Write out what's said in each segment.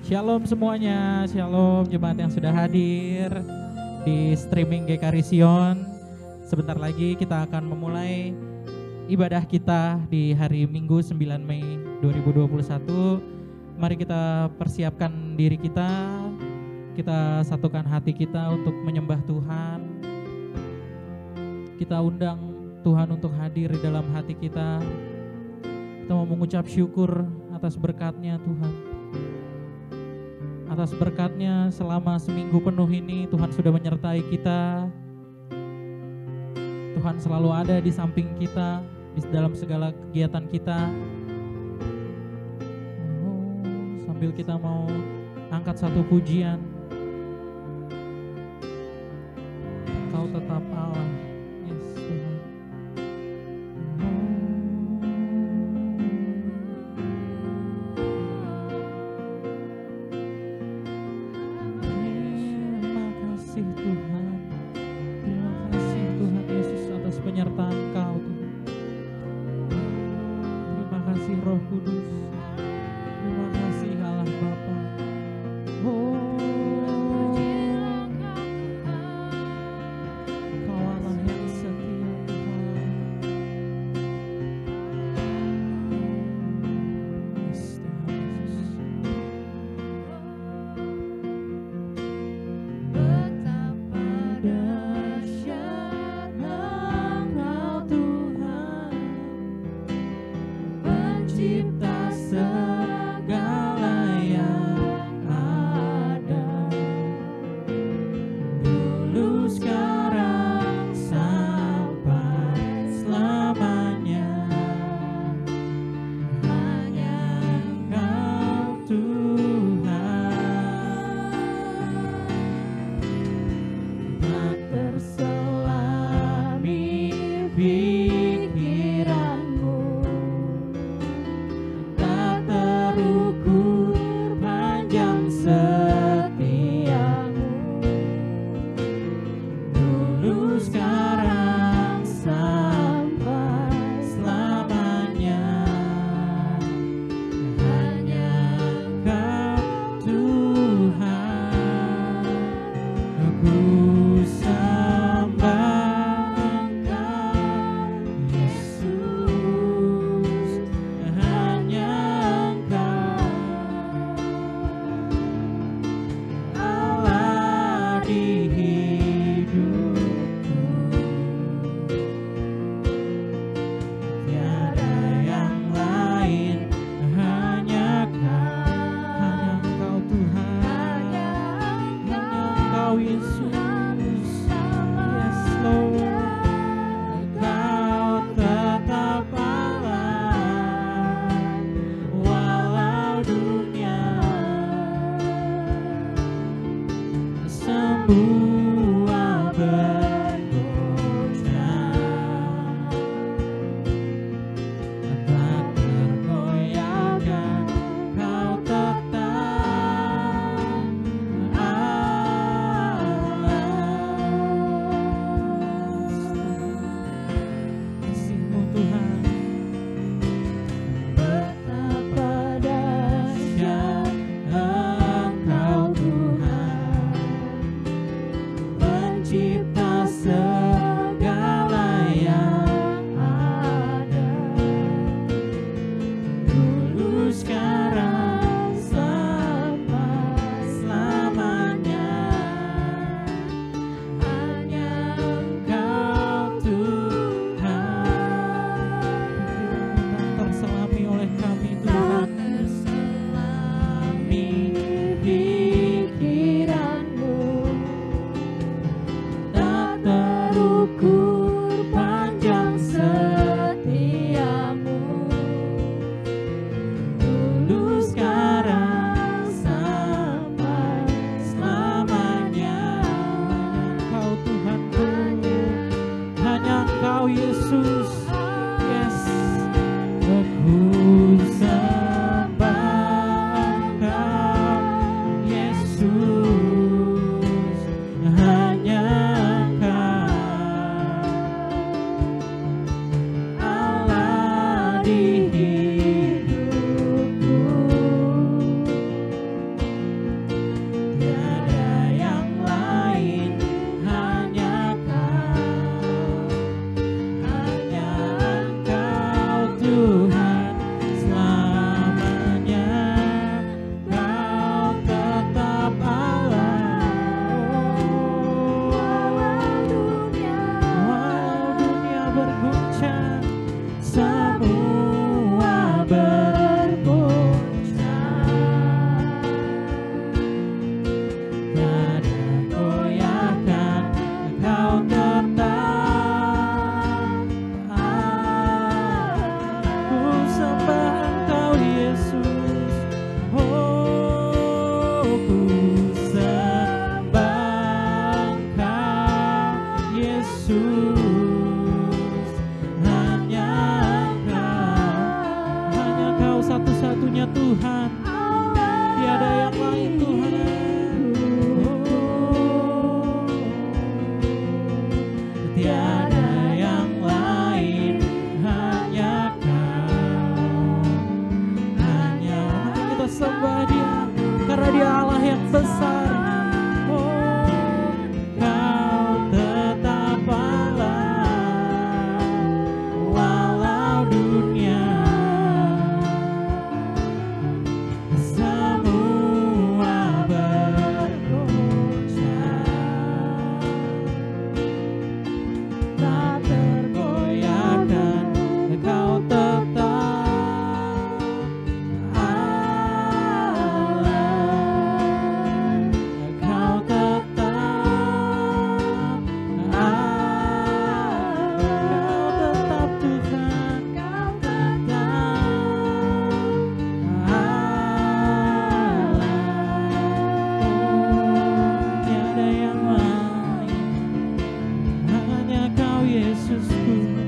Shalom semuanya, shalom jemaat yang sudah hadir di streaming GKRI Sion. Sebentar lagi kita akan memulai ibadah kita di hari Minggu 9 Mei 2021. Mari kita persiapkan diri kita satukan hati kita untuk menyembah Tuhan. Kita undang Tuhan untuk hadir di dalam hati kita. Kita mau mengucap syukur atas berkat-Nya Tuhan. Atas berkat-Nya selama seminggu penuh ini Tuhan sudah menyertai kita. Tuhan selalu ada di samping kita di dalam segala kegiatan kita. Sambil kita mau angkat satu pujian, Kau tetap Allah. Yes, Tuhan. Penyertaan Kau Tuhan. Terima kasih Roh Kudus. Terima kasih Allah Bapa. Kau besar. Kau tetap Allah, walau dunia semua bergoncang, tak tergoyahkan. Kau tetap Allah, kau tetap Allah, kau tetap Tuhan, kau tetap Allah. Tiada yang lain, hanya Kau Yesusku,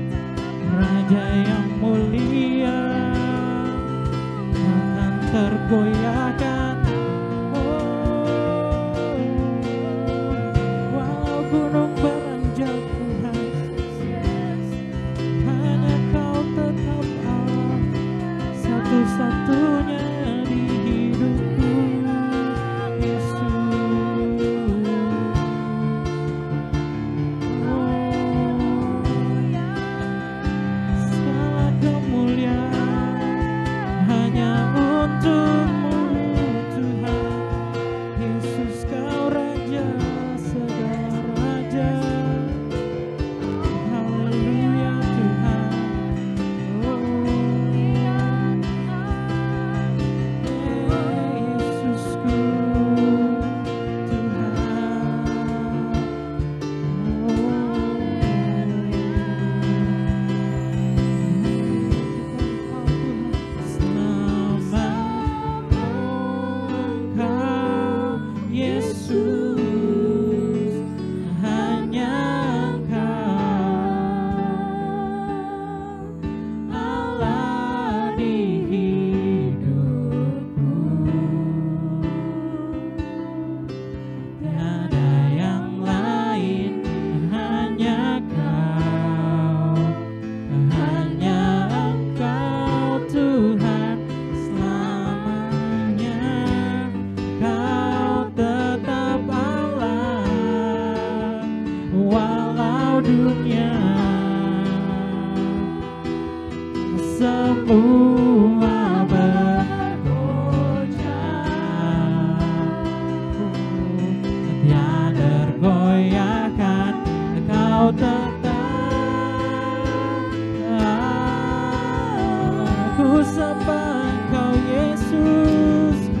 Raja yang mulia, takkan tergoyahkan. Walau gunung beranjak Tuhan, hanya Kau tetap Allah, satu-satunya di hidupku, Yesus. Segala kemuliaan hanya untuk-Mu Tuhan, Yesus Kau Raja segala raja. Haleluya Tuhan. Yesusku Tuhan. Selamat Engkau Yesus, hanya Engkau Allah di hidupku. Tiada yang lain, hanya Kau, hanya Engkau Tuhan selamanya. Kau tetap Allah, walau dunia semua bergoncang, tiada tergoyahkan. Kau tetap Allah. Ku sembah Engkau Yesus,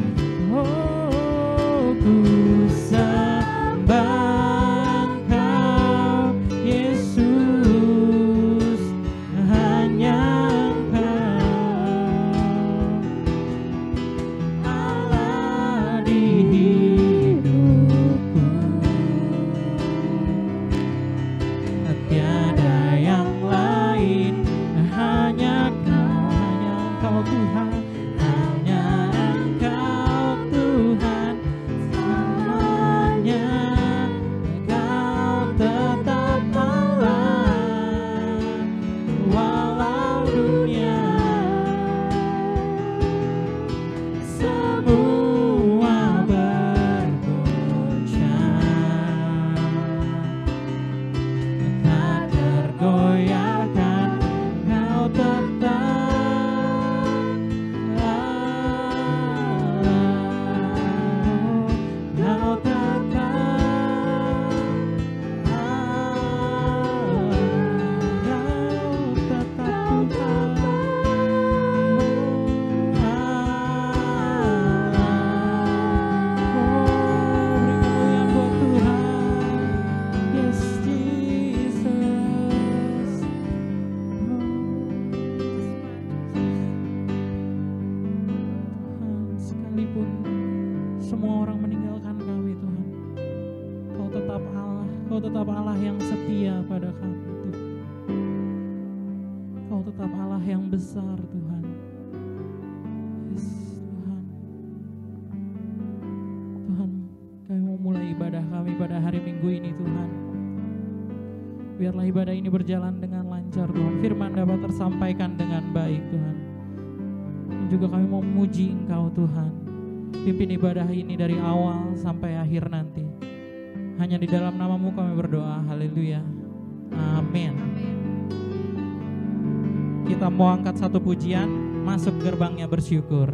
oh ku sembah Engkau Yesus, hanya Engkau Allah di hidupku. Tiada yang lain, hanya Engkau Tuhan, hanya Engkau Tuhan selamanya. Kau tetap Allah, walau dunia semua bergoncang, tak tergoyahkan. Kau tetap Allah, Kau tetap Allah, Kau tetap Tuhan. Sekalipun semua orang meninggalkan kami Tuhan, Kau tetap Allah, Kau tetap Allah yang setia pada kami Tuhan. Kau tetap Allah yang besar Tuhan. Yes, Tuhan. Tuhan, kami mau mulai ibadah kami pada hari Minggu ini Tuhan. Biarlah ibadah ini berjalan dengan lancar Tuhan, firman dapat tersampaikan dengan baik Tuhan. Dan juga kami mau memuji Engkau Tuhan. Pimpin ibadah ini dari awal sampai akhir nanti. Hanya di dalam nama-Mu kami berdoa. Haleluya. Amin. Kita mau angkat satu pujian, masuk gerbangnya bersyukur.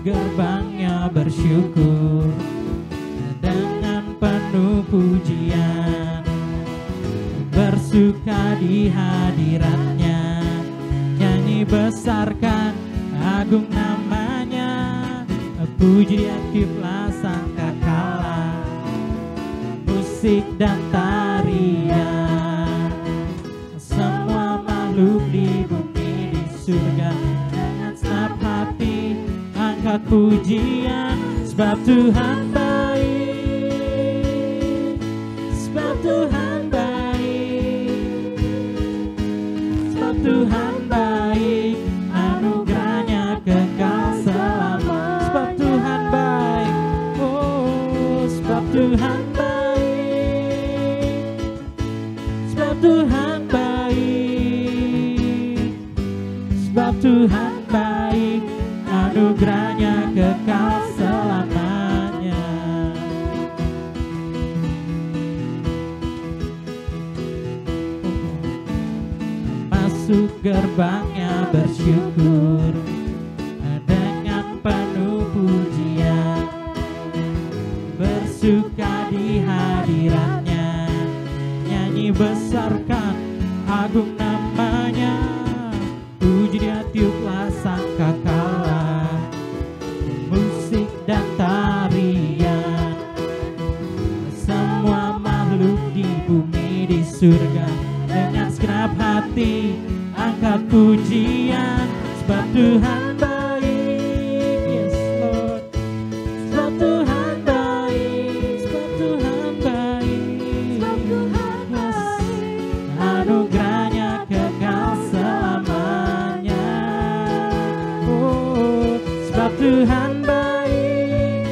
Gerbangnya bersyukur dengan penuh pujian, bersuka di hadiratnya, nyanyi besarkan agung namanya, puji aktiflah sangkakala, musik dan tarian, semua makhluk di bumi di surga dengan senap hati angkat pujian, sebab Tuhan baik, sebab Tuhan baik, sebab Tuhan baik, anugerahnya kekal selama. Sebab Tuhan baik, oh sebab Tuhan baik, sebab Tuhan baik, sebab Tuhan baik, anugerahnya kekal selamanya. Masuk gerbangnya bersyukur dengan penuh pujian, bersuka di hadiratnya, nyanyi besarkan agung namanya, puji dia tiuplah sangkakala, musik dan tarian, semua makhluk di bumi di surga dengan segenap hati angkat pujian, sebab Tuhan baik, yes Lord, sebab Tuhan baik, sebab Tuhan baik, sebab Tuhan baik, anugerahnya kekal selamanya. Oh, sebab Tuhan baik,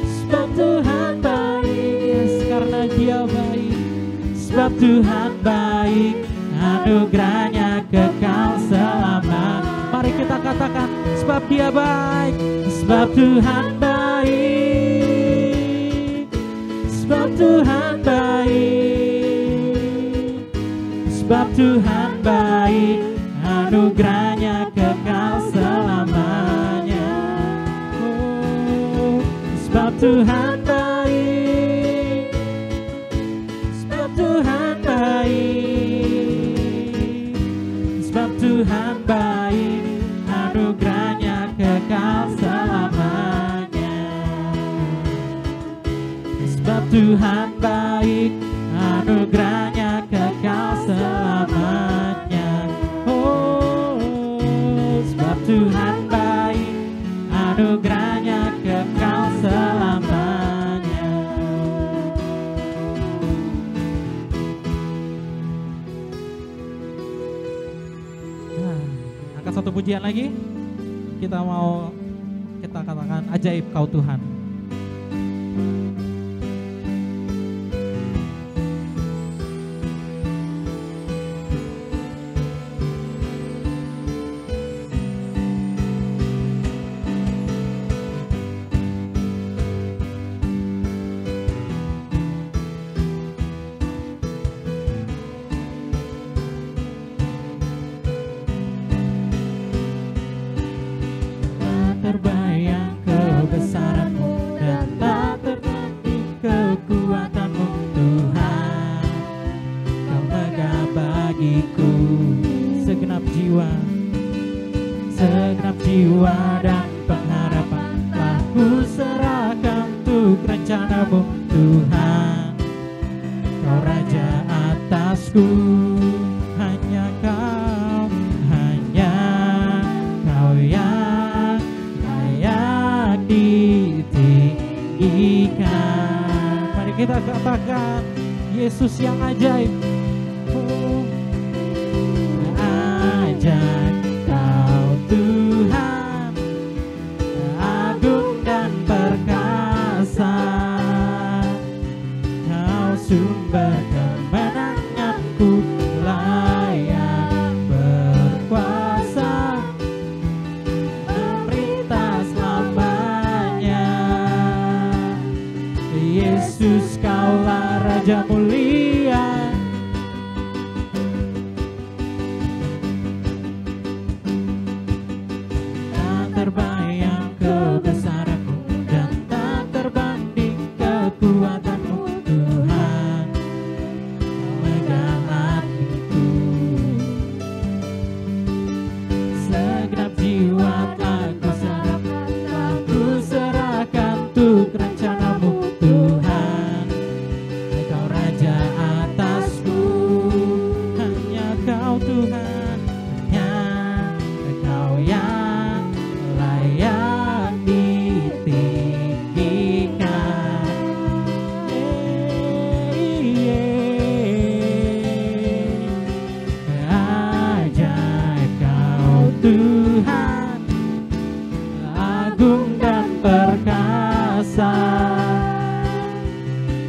sebab Tuhan baik, yes, karena Dia baik, sebab Tuhan baik, anugerahnya kekal selama. Mari kita katakan, sebab Dia baik, sebab Tuhan baik, sebab Tuhan baik, sebab Tuhan baik, anugerahnya kekal selamanya. Oh, sebab Tuhan baik, sebab Tuhan baik, sebab Tuhan baik, anugerahnya kekal selamanya. Sebab Tuhan baik, anugerahnya kekal selamanya. Oh, sebab Tuhan baik, anugerahnya kekal selamanya. Angkat satu pujian lagi. Kita katakan ajaib Kau Tuhan. Terbayang kebesaran-Mu dan tak tertanding kekuatan-Mu, Tuhan. Kau megah bagiku segenap jiwa dan pengharapan telah ku serahkan untuk rencana-Mu, Tuhan. Kau Raja atasku, hanya Kau yang ditinggikan. Mari kita katakan, Yesus yang ajaib. Oh, ajaib Kau Tuhan, agung dan perkasa. Kau sumber kemenanganku, layak berkuasa, memerintah selamanya. Yesus, Kaulah Raja mulia, tak terbayang kebesaranmu dan tak terbanding kekuatanmu. Tuhan, megang hatiku, segenap jiwa aku serahkan untuk rencanamu. Tuhan, Kau Raja atasku, hanya Kau Tuhan, hanya Kau yang layak ditinggikan. Ajaib Kau Tuhan, agung dan perkasa.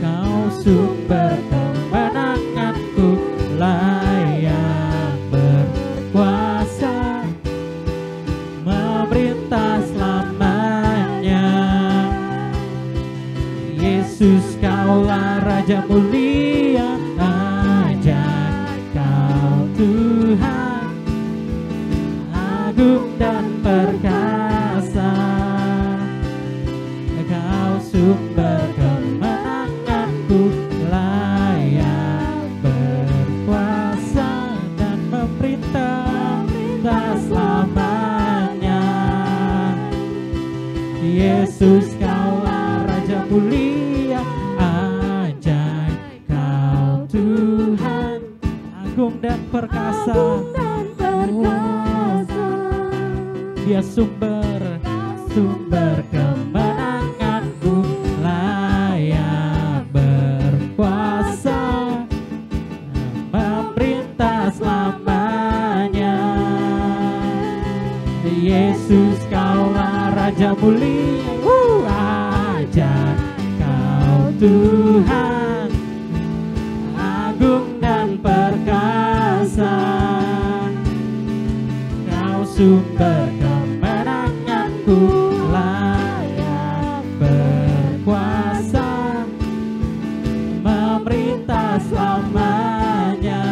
Kau sumber kemenanganku, layak berkuasa, memerintah selamanya. Yesus, Kaulah Raja mulia, ajaib Kau Tuhan, agung dan perkasa. Kau sumber kemenanganku, layak berkuasa dan memerintah selamanya. Yesus, Kaulah Raja mulia, ajaib Kau Tuhan, agung dan perkasa. Dia sumber kemenanganku, layak berkuasa, memerintah selamanya. Yesus, Kaulah Raja mulia, ajaib Kau Tuhan, agung dan perkasa. Kau sumber kemenanganku, layak berkuasa, memerintah selamanya.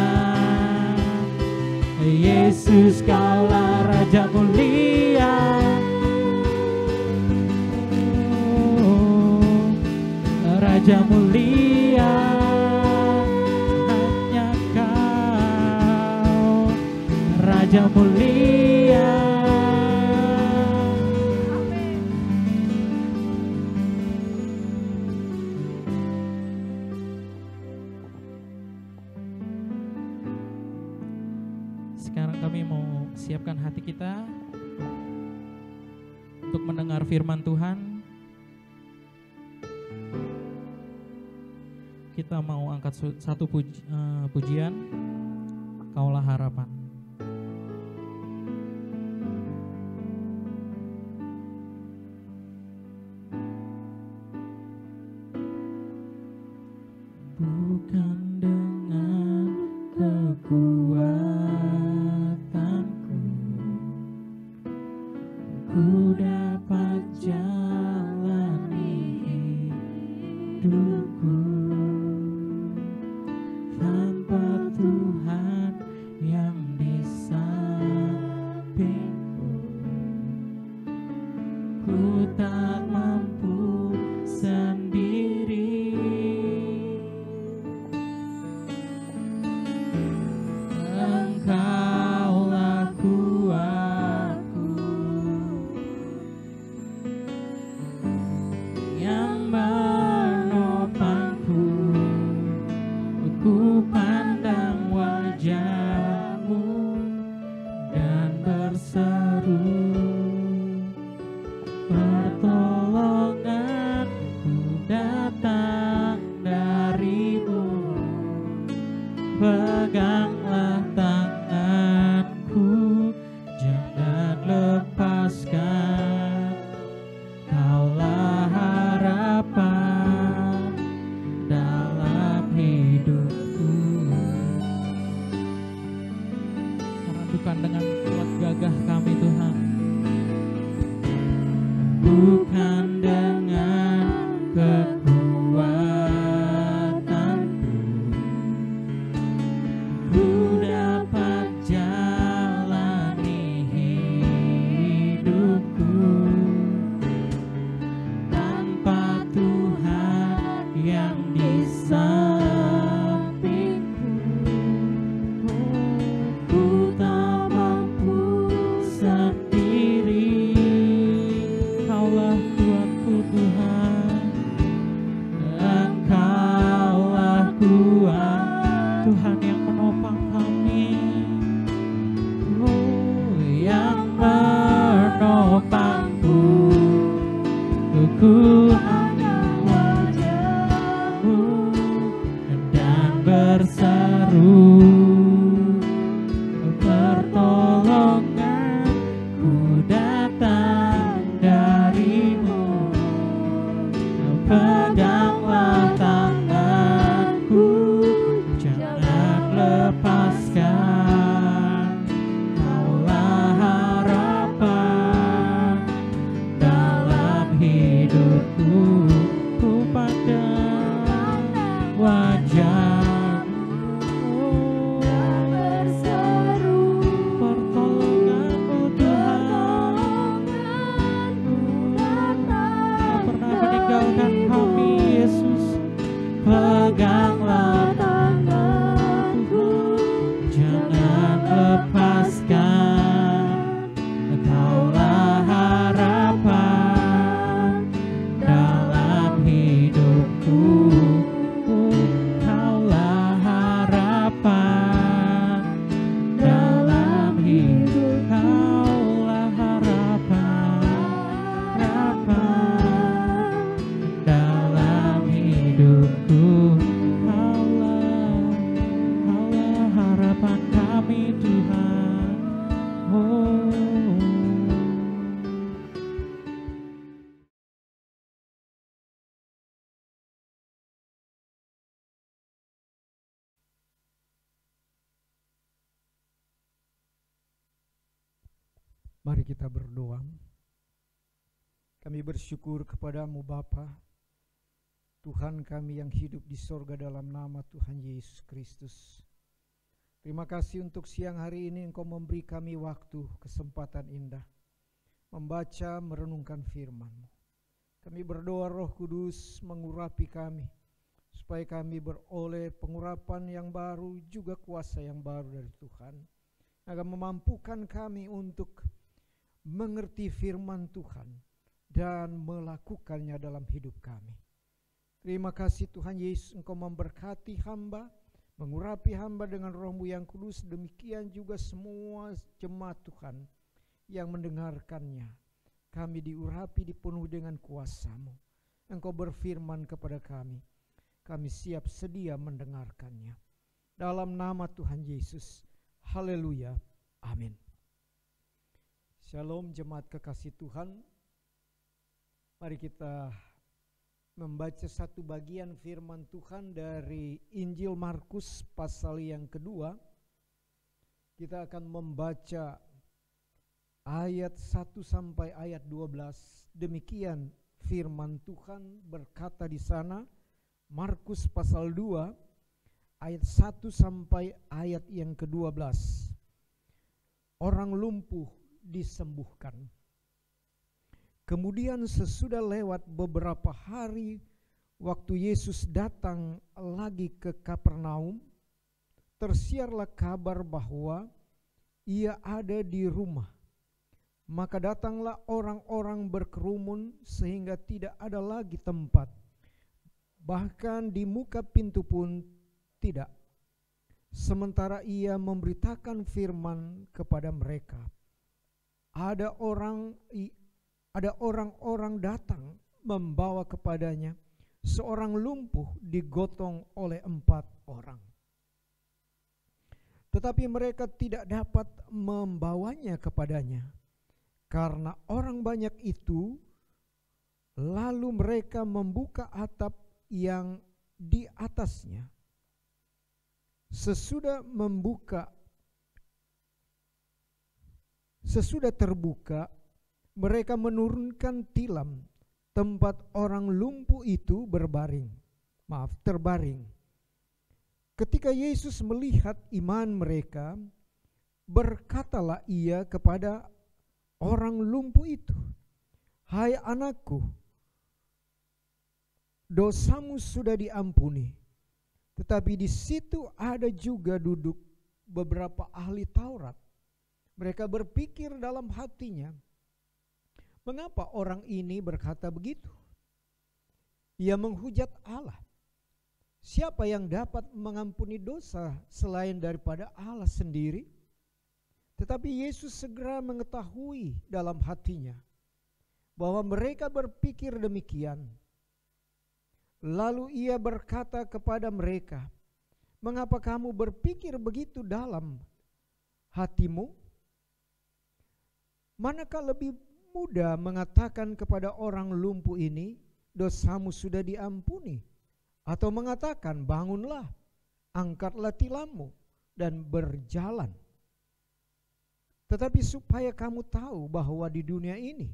Yesus, Kaulah Raja mulia, Raja mulia, hanya Kau Raja mulia. Sekarang kami mau siapkan hati kita untuk mendengar firman Tuhan. Kita mau angkat satu pujian, Kaulah Harapan. Bukan dengan kekuatanku ku dapat jalani hidupku, tanpa Tuhan yang di sampingku, ku tak mampu sendiri. Engkaulah kuatku, yang menopang bukan dengan kekuatanku ku dapat jalani hidupku tanpa Tuhan yang di sampingku. Ku tak mampu sendiri, Kaulah kuatku Tuhan, Engkaulah kuat Tuhan yang menopang kami, yang menopangku. Ku hanya wajah-Mu dan berseru pertolonganku datang dari-Mu. Peganglah tanganku, jangan lepaskan. Kaulah harapan dalam hidupku. Ku pandang wajah-Mu dan berseru pertolongan-Mu Tuhan. Tak pernah meninggalkan kami Yesus. Peganglah tanganku, jangan lepaskan. Kaulah harapan dalam hidupku. Kaulah harapan dalam hidup. Kaulah harapan dalam hidupku. Kaulah harapan kami Tuhan. Mari kita berdoa. Kami bersyukur kepada-Mu Bapa, Tuhan kami yang hidup di sorga, dalam nama Tuhan Yesus Kristus. Terima kasih untuk siang hari ini Engkau memberi kami waktu, kesempatan indah membaca, merenungkan firman-Mu. Kami berdoa Roh Kudus mengurapi kami, supaya kami beroleh pengurapan yang baru, juga kuasa yang baru dari Tuhan, agar memampukan kami untuk mengerti firman Tuhan dan melakukannya dalam hidup kami. Terima kasih Tuhan Yesus, Engkau memberkati hamba, mengurapi hamba dengan Roh-Mu yang kudus. Demikian juga semua jemaat Tuhan yang mendengarkannya. Kami diurapi, dipenuhi dengan kuasa-Mu. Engkau berfirman kepada kami, kami siap sedia mendengarkannya. Dalam nama Tuhan Yesus, haleluya, amin. Shalom jemaat kekasih Tuhan. Mari kita membaca satu bagian firman Tuhan dari Injil Markus pasal yang kedua. Kita akan membaca ayat 1 sampai ayat 12. Demikian firman Tuhan berkata di sana, Markus pasal 2 ayat 1 sampai ayat yang ke-12. Orang lumpuh disembuhkan. Kemudian sesudah lewat beberapa hari, waktu Yesus datang lagi ke Kapernaum, tersiarlah kabar bahwa ia ada di rumah. Maka datanglah orang-orang berkerumun sehingga tidak ada lagi tempat, bahkan di muka pintu pun tidak. Sementara ia memberitakan firman kepada mereka, ada orang-orang datang membawa kepadanya seorang lumpuh digotong oleh 4 orang. Tetapi mereka tidak dapat membawanya kepadanya karena orang banyak itu. Lalu mereka membuka atap yang di atasnya. Sesudah terbuka, mereka menurunkan tilam tempat orang lumpuh itu terbaring. Ketika Yesus melihat iman mereka, berkatalah ia kepada orang lumpuh itu, "Hai anakku, dosamu sudah diampuni." Tetapi di situ ada juga duduk beberapa ahli Taurat. Mereka berpikir dalam hatinya, mengapa orang ini berkata begitu? Ia menghujat Allah. Siapa yang dapat mengampuni dosa selain daripada Allah sendiri? Tetapi Yesus segera mengetahui dalam hatinya bahwa mereka berpikir demikian. Lalu ia berkata kepada mereka, "Mengapa kamu berpikir begitu dalam hatimu? Manakah lebih mudah mengatakan kepada orang lumpuh ini, dosamu sudah diampuni, atau mengatakan, bangunlah, angkatlah tilammu dan berjalan? Tetapi supaya kamu tahu bahwa di dunia ini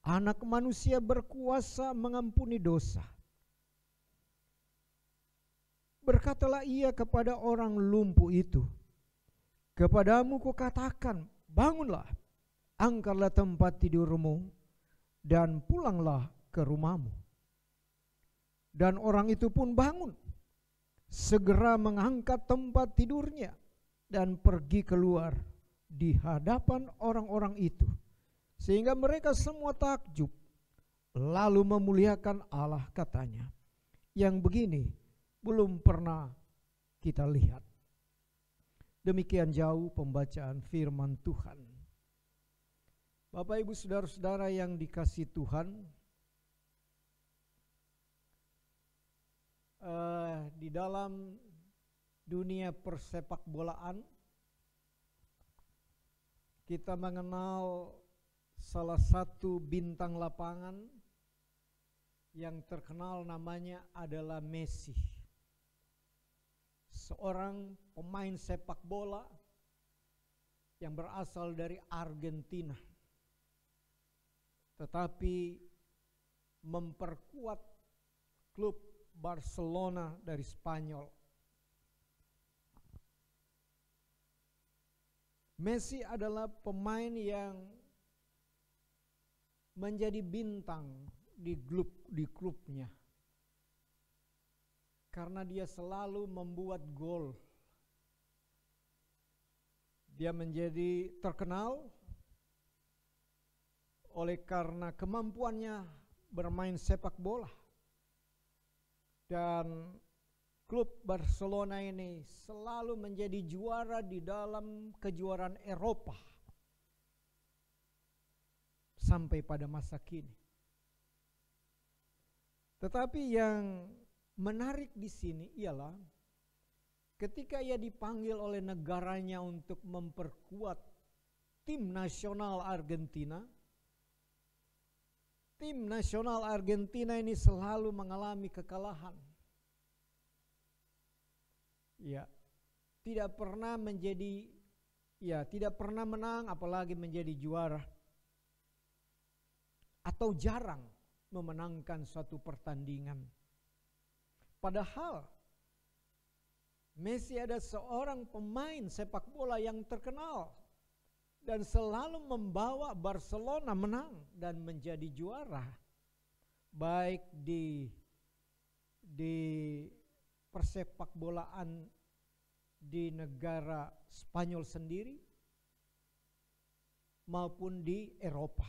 Anak Manusia berkuasa mengampuni dosa." Berkatalah ia kepada orang lumpuh itu, "Kepadamu kukatakan, bangunlah, angkatlah tempat tidurmu, dan pulanglah ke rumahmu." Dan orang itu pun bangun, segera mengangkat tempat tidurnya, dan pergi keluar di hadapan orang-orang itu, sehingga mereka semua takjub, lalu memuliakan Allah, katanya, "Yang begini belum pernah kita lihat." Demikian jauh pembacaan firman Tuhan. Bapak, Ibu, saudara-saudara yang dikasihi Tuhan, di dalam dunia persepak bolaan kita mengenal salah satu bintang lapangan yang terkenal, namanya adalah Messi. Seorang pemain sepak bola yang berasal dari Argentina, tetapi memperkuat klub Barcelona dari Spanyol. Messi adalah pemain yang menjadi bintang di klubnya, karena dia selalu membuat gol. Dia menjadi terkenal oleh karena kemampuannya bermain sepak bola. Dan klub Barcelona ini selalu menjadi juara di dalam kejuaraan Eropa sampai pada masa kini. Tetapi yang menarik di sini ialah ketika ia dipanggil oleh negaranya untuk memperkuat tim nasional Argentina, tim nasional Argentina ini selalu mengalami kekalahan. Ya, tidak pernah menang, apalagi menjadi juara, atau jarang memenangkan suatu pertandingan. Padahal Messi ada seorang pemain sepak bola yang terkenal dan selalu membawa Barcelona menang dan menjadi juara, baik di persepak bolaan di negara Spanyol sendiri maupun di Eropa.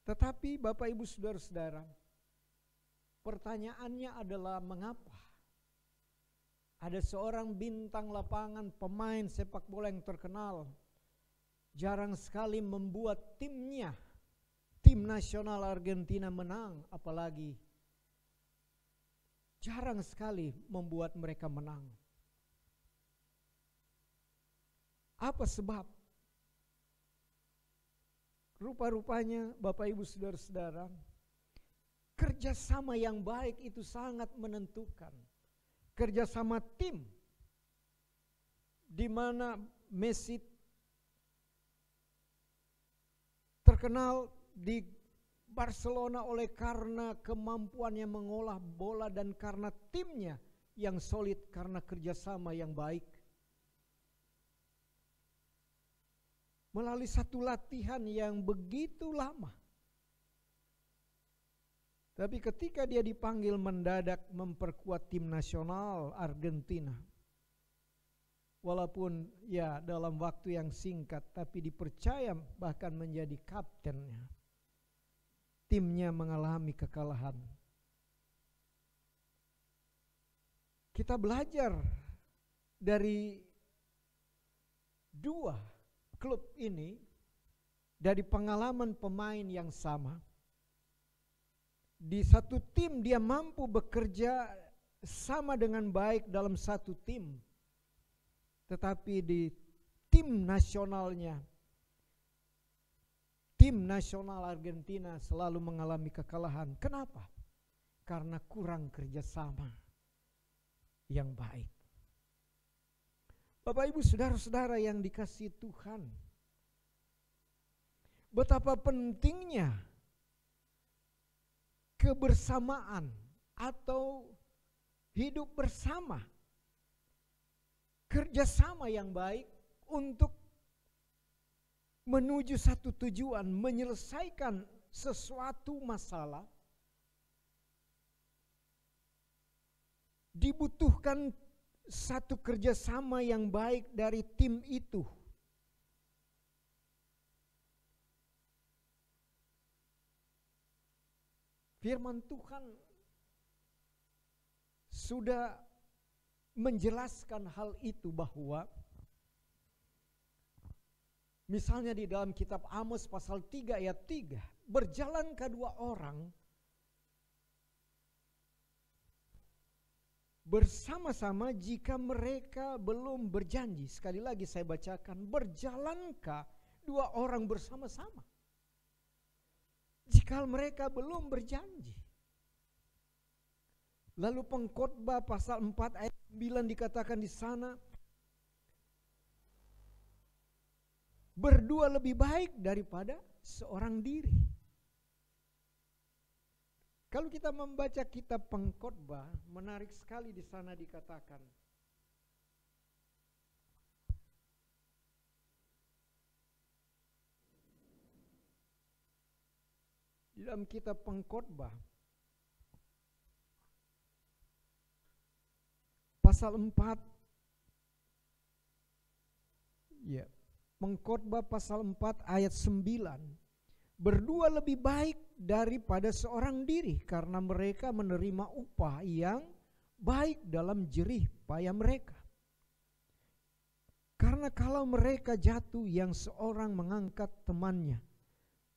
Tetapi Bapak, Ibu, saudara-saudara, pertanyaannya adalah mengapa ada seorang bintang lapangan, pemain sepak bola yang terkenal, jarang sekali membuat timnya, tim nasional Argentina menang, apalagi jarang sekali membuat mereka menang. Apa sebab? Rupa-rupanya Bapak, Ibu, saudara-saudara, kerjasama yang baik itu sangat menentukan. Kerjasama tim di mana Messi terkenal di Barcelona oleh karena kemampuannya mengolah bola dan karena timnya yang solid, karena kerjasama yang baik. Melalui satu latihan yang begitu lama. Tapi ketika dia dipanggil mendadak memperkuat tim nasional Argentina, walaupun ya dalam waktu yang singkat, tapi dipercaya bahkan menjadi kaptennya, timnya mengalami kekalahan. Kita belajar dari dua klub ini, dari pengalaman pemain yang sama. Di satu tim dia mampu bekerja sama dengan baik dalam satu tim. Tetapi di tim nasionalnya, tim nasional Argentina selalu mengalami kekalahan. Kenapa? Karena kurang kerjasama yang baik. Bapak Ibu saudara-saudara yang dikasihi Tuhan, betapa pentingnya kebersamaan atau hidup bersama, kerjasama yang baik untuk menuju satu tujuan, menyelesaikan sesuatu masalah. Dibutuhkan satu kerjasama yang baik dari tim itu. Firman Tuhan sudah menjelaskan hal itu, bahwa misalnya di dalam kitab Amos pasal 3 ayat 3, berjalan kedua orang bersama-sama jika mereka belum berjanji. Sekali lagi saya bacakan, berjalankah dua orang bersama-sama jika mereka belum berjanji? Lalu Pengkhotbah pasal 4 ayat 9 dikatakan di sana, berdua lebih baik daripada seorang diri. Kalau kita membaca kitab Pengkhotbah, menarik sekali di sana dikatakan, di dalam kitab Pengkhotbah pasal 4, ya, Pengkhotbah pasal 4 ayat 9, berdua lebih baik daripada seorang diri karena mereka menerima upah yang baik dalam jerih payah mereka. Karena kalau mereka jatuh, yang seorang mengangkat temannya.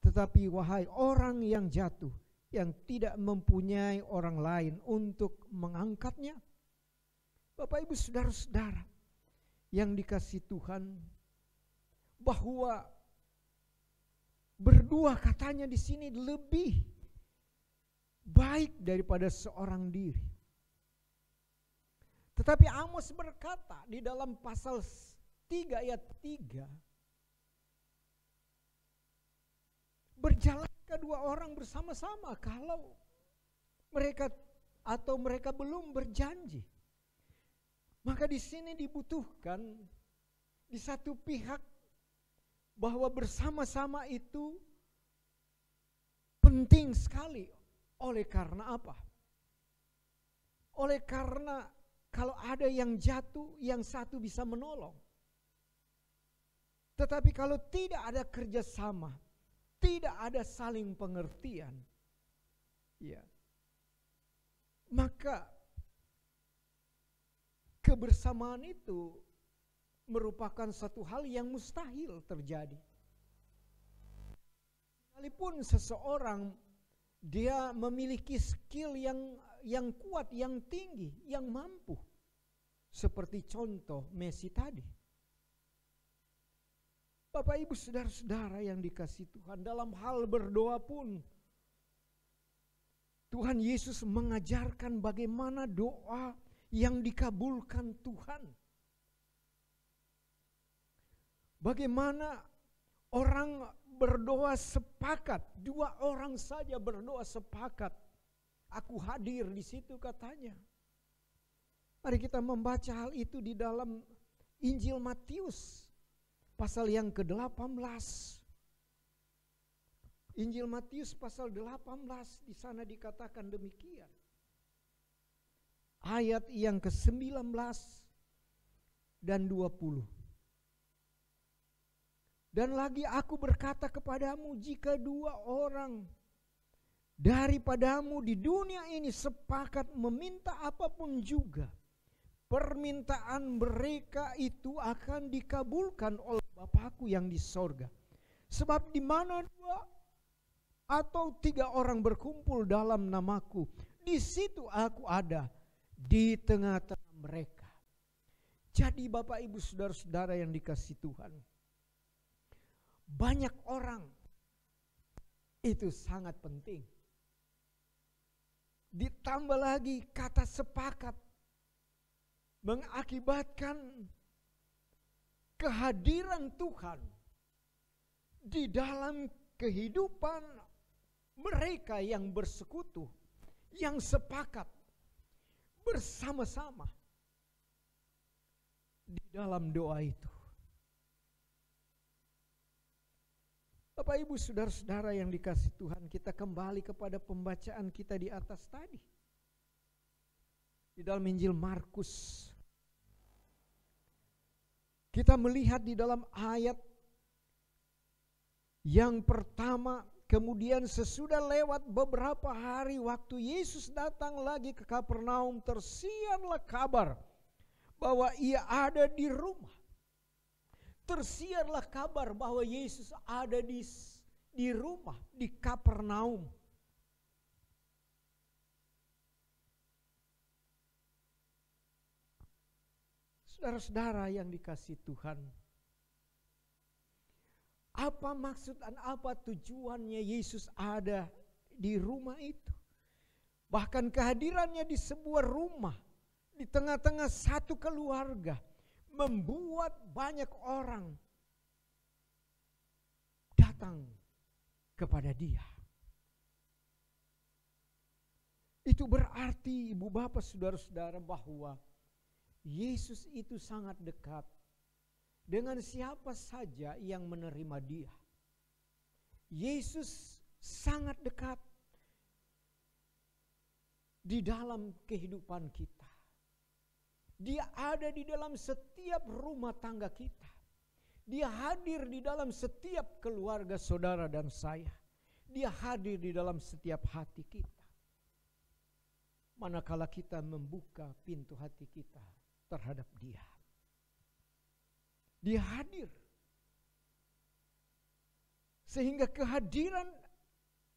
Tetapi wahai orang yang jatuh, yang tidak mempunyai orang lain untuk mengangkatnya. Bapak Ibu saudara-saudara yang dikasihi Tuhan, bahwa berdua katanya di sini lebih baik daripada seorang diri. Tetapi Amos berkata di dalam pasal 3 ayat 3, berjalan kedua orang bersama-sama kalau mereka atau mereka belum berjanji. Maka di sini dibutuhkan di satu pihak bahwa bersama-sama itu penting sekali. Oleh karena apa? Oleh karena kalau ada yang jatuh, yang satu bisa menolong. Tetapi kalau tidak ada kerjasama, tidak ada saling pengertian, ya, maka kebersamaan itu merupakan satu hal yang mustahil terjadi. Sekalipun seseorang dia memiliki skill yang kuat, yang tinggi, yang mampu, seperti contoh Messi tadi. Bapak Ibu saudara-saudara yang dikasihi Tuhan, dalam hal berdoa pun Tuhan Yesus mengajarkan bagaimana doa yang dikabulkan Tuhan. Bagaimana orang berdoa sepakat, 2 orang saja berdoa sepakat. Aku hadir di situ katanya. Mari kita membaca hal itu di dalam Injil Matius pasal yang ke-18. Injil Matius pasal 18, di sana dikatakan demikian. Ayat yang ke-19 dan 20. Dan lagi aku berkata kepadamu, jika 2 orang daripadamu di dunia ini sepakat meminta apapun juga, permintaan mereka itu akan dikabulkan oleh Bapa-Ku yang di sorga. Sebab di mana 2 atau 3 orang berkumpul dalam namaku, di situ aku ada di tengah-tengah mereka. Jadi Bapak Ibu Saudara-saudara yang dikasihi Tuhan, banyak orang itu sangat penting. Ditambah lagi kata sepakat mengakibatkan kehadiran Tuhan di dalam kehidupan mereka yang bersekutu, yang sepakat bersama-sama di dalam doa itu. Bapak Ibu Saudara-saudara yang dikasihi Tuhan, kita kembali kepada pembacaan kita di atas tadi. Di dalam Injil Markus, kita melihat di dalam ayat yang pertama, kemudian sesudah lewat beberapa hari waktu Yesus datang lagi ke Kapernaum, tersiarlah kabar bahwa ia ada di rumah. Tersiarlah kabar bahwa Yesus ada di rumah, di Kapernaum. Saudara-saudara yang dikasihi Tuhan, apa maksud dan apa tujuannya Yesus ada di rumah itu? Bahkan kehadirannya di sebuah rumah, di tengah-tengah satu keluarga, membuat banyak orang datang kepada Dia. Itu berarti Ibu Bapak Saudara-saudara bahwa Yesus itu sangat dekat dengan siapa saja yang menerima Dia. Yesus sangat dekat di dalam kehidupan kita. Dia ada di dalam setiap rumah tangga kita. Dia hadir di dalam setiap keluarga saudara dan saya. Dia hadir di dalam setiap hati kita. Manakala kita membuka pintu hati kita terhadap Dia. Dia hadir. Sehingga kehadiran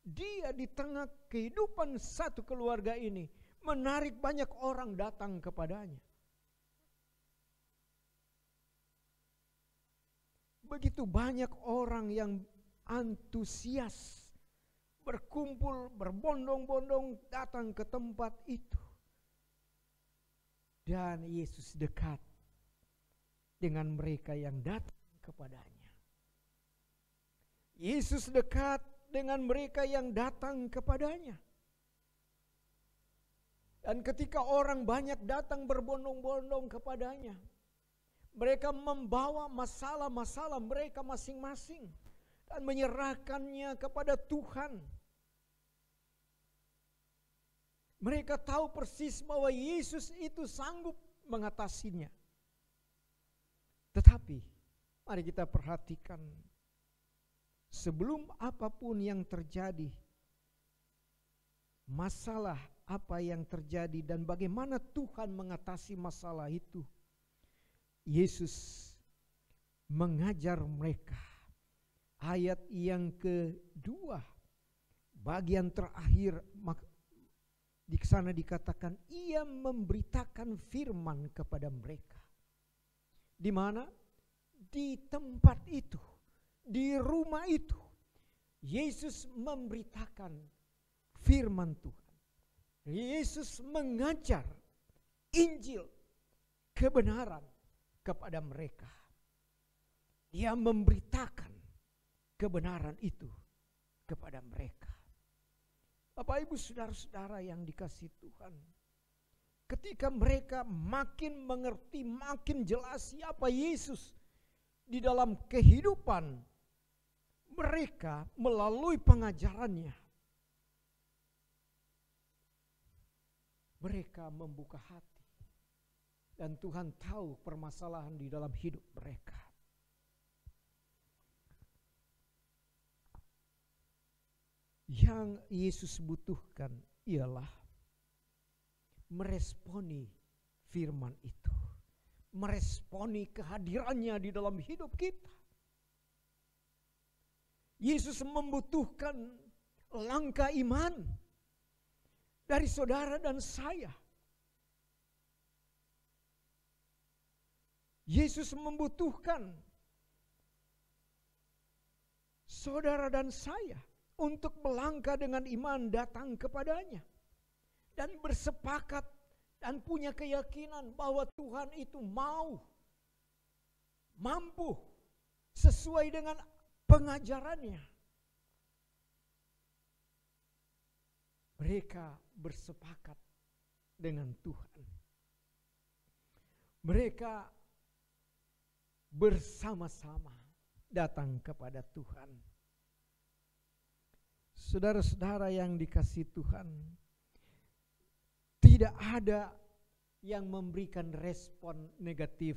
Dia di tengah kehidupan satu keluarga ini menarik banyak orang datang kepadanya. Begitu banyak orang yang antusias berkumpul, berbondong-bondong datang ke tempat itu. Dan Yesus dekat dengan mereka yang datang kepadanya. Yesus dekat dengan mereka yang datang kepadanya. Dan ketika orang banyak datang berbondong-bondong kepadanya, mereka membawa masalah-masalah mereka masing-masing dan menyerahkannya kepada Tuhan. Mereka tahu persis bahwa Yesus itu sanggup mengatasinya. Tetapi mari kita perhatikan, sebelum apapun yang terjadi, masalah apa yang terjadi dan bagaimana Tuhan mengatasi masalah itu, Yesus mengajar mereka. Ayat yang kedua, bagian terakhir, di sana dikatakan ia memberitakan firman kepada mereka. Di mana? Di tempat itu, di rumah itu, Yesus memberitakan firman Tuhan. Yesus mengajar Injil kebenaran kepada mereka. Dia memberitakan kebenaran itu kepada mereka. Bapak Ibu saudara-saudara yang dikasihi Tuhan, ketika mereka makin mengerti, makin jelas siapa Yesus di dalam kehidupan mereka melalui pengajarannya, mereka membuka hati. Dan Tuhan tahu permasalahan di dalam hidup mereka. Yang Yesus butuhkan ialah meresponi firman itu. Meresponi kehadirannya di dalam hidup kita. Yesus membutuhkan langkah iman dari saudara dan saya. Yesus membutuhkan saudara dan saya untuk melangkah dengan iman datang kepadanya. Dan bersepakat dan punya keyakinan bahwa Tuhan itu mampu sesuai dengan pengajarannya. Mereka bersepakat dengan Tuhan. Mereka bersama-sama datang kepada Tuhan. Saudara-saudara yang dikasihi Tuhan, tidak ada yang memberikan respon negatif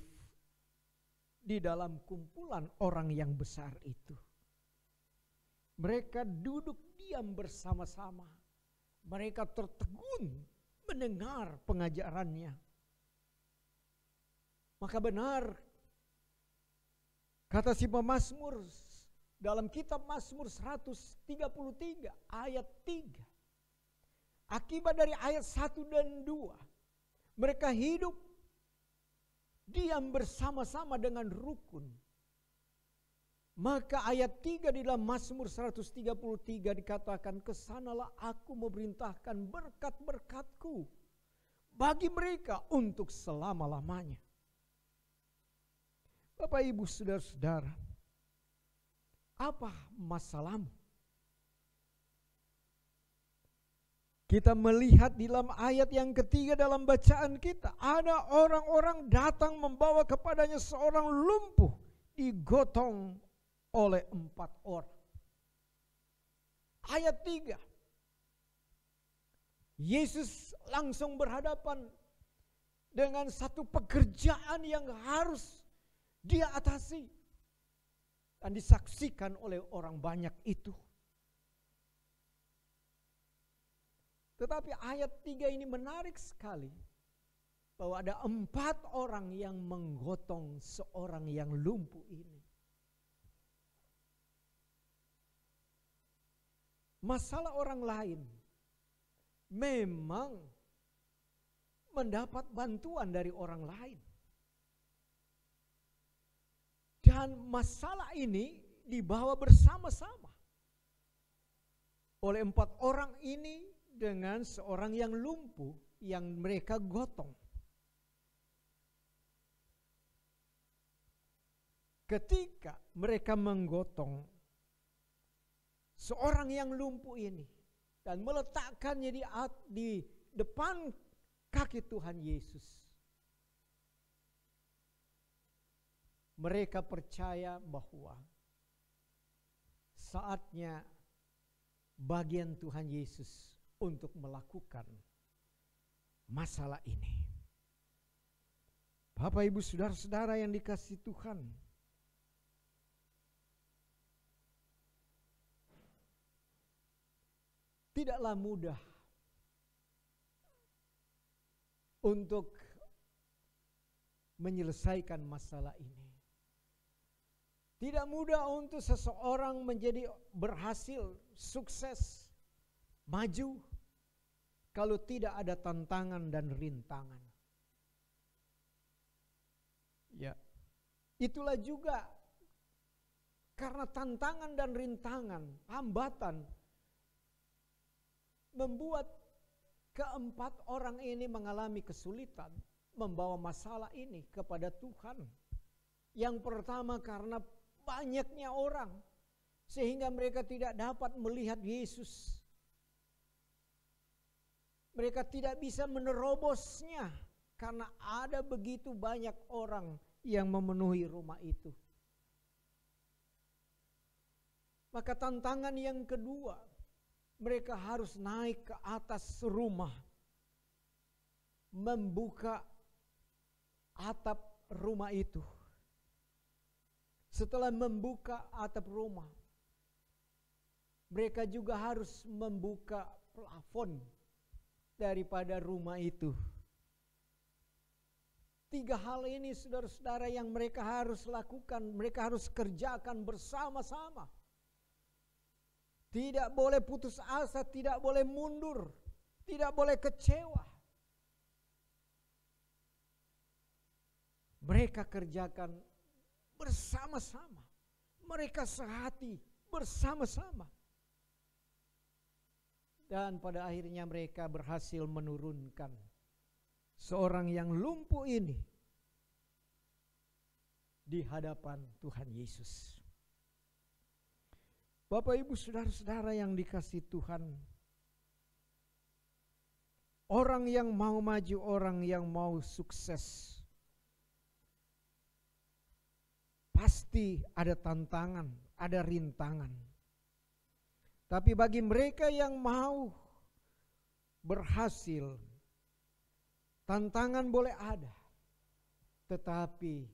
di dalam kumpulan orang yang besar itu. Mereka duduk diam bersama-sama. Mereka tertegun mendengar pengajarannya. Maka benar kata si pemazmur dalam kitab Mazmur 133 ayat 3. Akibat dari ayat 1 dan 2. Mereka hidup diam bersama-sama dengan rukun. Maka ayat 3 di dalam Mazmur 133 dikatakan, kesanalah aku memerintahkan berkat-berkatku bagi mereka untuk selama-lamanya. Bapak Ibu saudara-saudara, apa masalahmu? Kita melihat di dalam ayat yang ketiga dalam bacaan kita, ada orang-orang datang membawa kepadanya seorang lumpuh digotong oleh 4 orang. Ayat 3. Yesus langsung berhadapan dengan satu pekerjaan yang harus dia atasi dan disaksikan oleh orang banyak itu. Tetapi ayat 3 ini menarik sekali, bahwa ada 4 orang yang menggotong seorang yang lumpuh ini. Masalah orang lain memang mendapat bantuan dari orang lain. Dan masalah ini dibawa bersama-sama oleh 4 orang ini dengan seorang yang lumpuh yang mereka gotong. Ketika mereka menggotong seorang yang lumpuh ini dan meletakkannya di depan kaki Tuhan Yesus, mereka percaya bahwa saatnya bagian Tuhan Yesus untuk melakukan masalah ini. Bapak Ibu saudara-saudara yang dikasihi Tuhan, tidaklah mudah untuk menyelesaikan masalah ini. Tidak mudah untuk seseorang menjadi berhasil, sukses, maju kalau tidak ada tantangan dan rintangan. Ya, itulah juga karena tantangan dan rintangan, hambatan membuat keempat orang ini mengalami kesulitan membawa masalah ini kepada Tuhan. Yang pertama karena banyaknya orang sehingga mereka tidak dapat melihat Yesus. Mereka tidak bisa menerobosnya karena ada begitu banyak orang yang memenuhi rumah itu. Maka tantangan yang kedua, mereka harus naik ke atas rumah, membuka atap rumah itu. Setelah membuka atap rumah, mereka juga harus membuka plafon daripada rumah itu. 3 hal ini saudara-saudara yang mereka harus lakukan, mereka harus kerjakan bersama-sama. Tidak boleh putus asa, tidak boleh mundur, tidak boleh kecewa. Mereka kerjakan bersama-sama. Mereka sehati bersama-sama. Dan pada akhirnya mereka berhasil menurunkan seorang yang lumpuh ini di hadapan Tuhan Yesus. Bapak, Ibu, saudara-saudara yang dikasihi Tuhan, orang yang mau maju, orang yang mau sukses, pasti ada tantangan, ada rintangan. Tapi bagi mereka yang mau berhasil, tantangan boleh ada, tetapi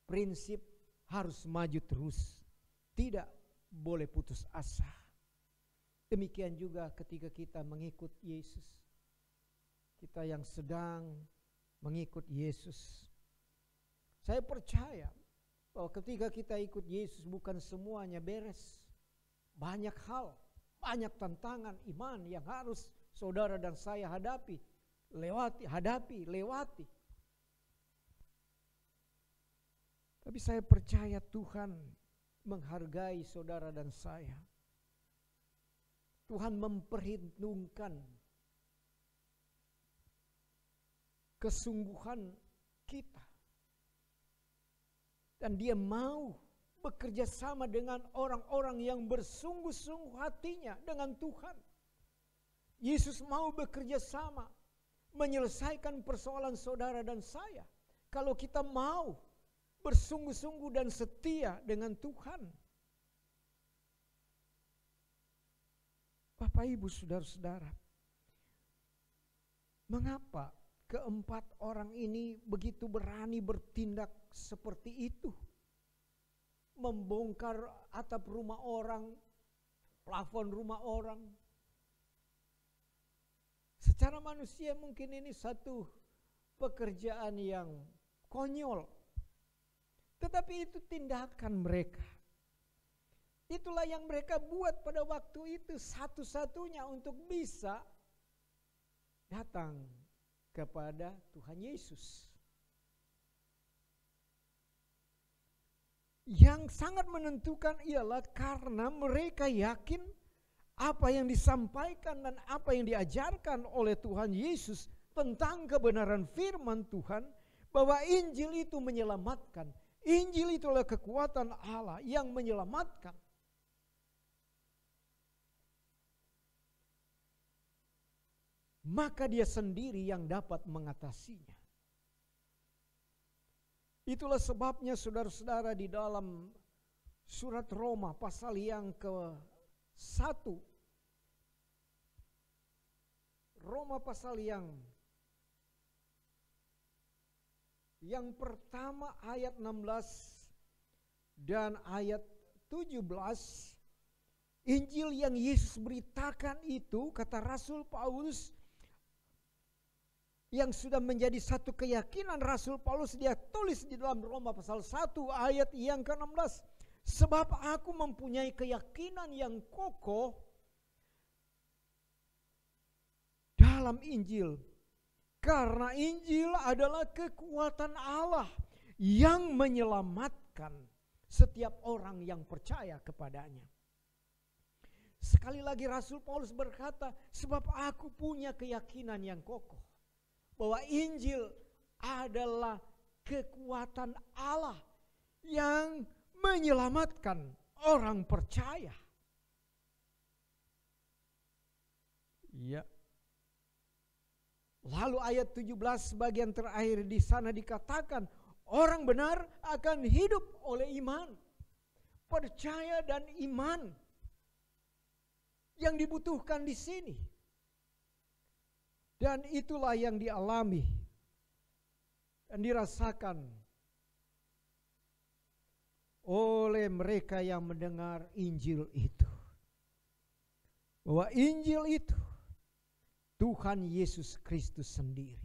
prinsip harus maju terus, tidak boleh putus asa. Demikian juga ketika kita mengikut Yesus, kita yang sedang mengikut Yesus. Saya percaya bahwa ketika kita ikut Yesus bukan semuanya beres. Banyak hal, banyak tantangan iman yang harus saudara dan saya hadapi. Tapi saya percaya Tuhan menghargai saudara dan saya. Tuhan memperhitungkan kesungguhan kita. Dan Dia mau bekerja sama dengan orang-orang yang bersungguh-sungguh hatinya dengan Tuhan. Yesus mau bekerja sama menyelesaikan persoalan saudara dan saya. Kalau kita mau bersungguh-sungguh dan setia dengan Tuhan. Bapak, Ibu, saudara-saudara, mengapa keempat orang ini begitu berani bertindak seperti itu? Membongkar atap rumah orang, plafon rumah orang. Secara manusia mungkin ini satu pekerjaan yang konyol. Tetapi itu tindakan mereka. Itulah yang mereka buat pada waktu itu, satu-satunya untuk bisa datang kepada Tuhan Yesus. Yang sangat menentukan ialah karena mereka yakin apa yang disampaikan dan apa yang diajarkan oleh Tuhan Yesus tentang kebenaran firman Tuhan, bahwa Injil itu menyelamatkan. Injil itu adalah kekuatan Allah yang menyelamatkan. Maka Dia sendiri yang dapat mengatasinya. Itulah sebabnya saudara-saudara di dalam surat Roma pasal yang ke-1. Roma pasal yang pertama ayat 16 dan ayat 17. Injil yang Yesus beritakan itu, kata Rasul Paulus, yang sudah menjadi satu keyakinan Rasul Paulus, dia tulis di dalam Roma pasal 1 ayat yang ke-16. Sebab aku mempunyai keyakinan yang kokoh dalam Injil. Karena Injil adalah kekuatan Allah yang menyelamatkan setiap orang yang percaya kepadanya. Sekali lagi Rasul Paulus berkata, sebab aku punya keyakinan yang kokoh bahwa Injil adalah kekuatan Allah yang menyelamatkan orang percaya. Ya. Lalu ayat 17 bagian terakhir di sana dikatakan orang benar akan hidup oleh iman. Percaya dan iman yang dibutuhkan di sini. Dan itulah yang dialami dan dirasakan oleh mereka yang mendengar Injil itu. Bahwa Injil itu Tuhan Yesus Kristus sendiri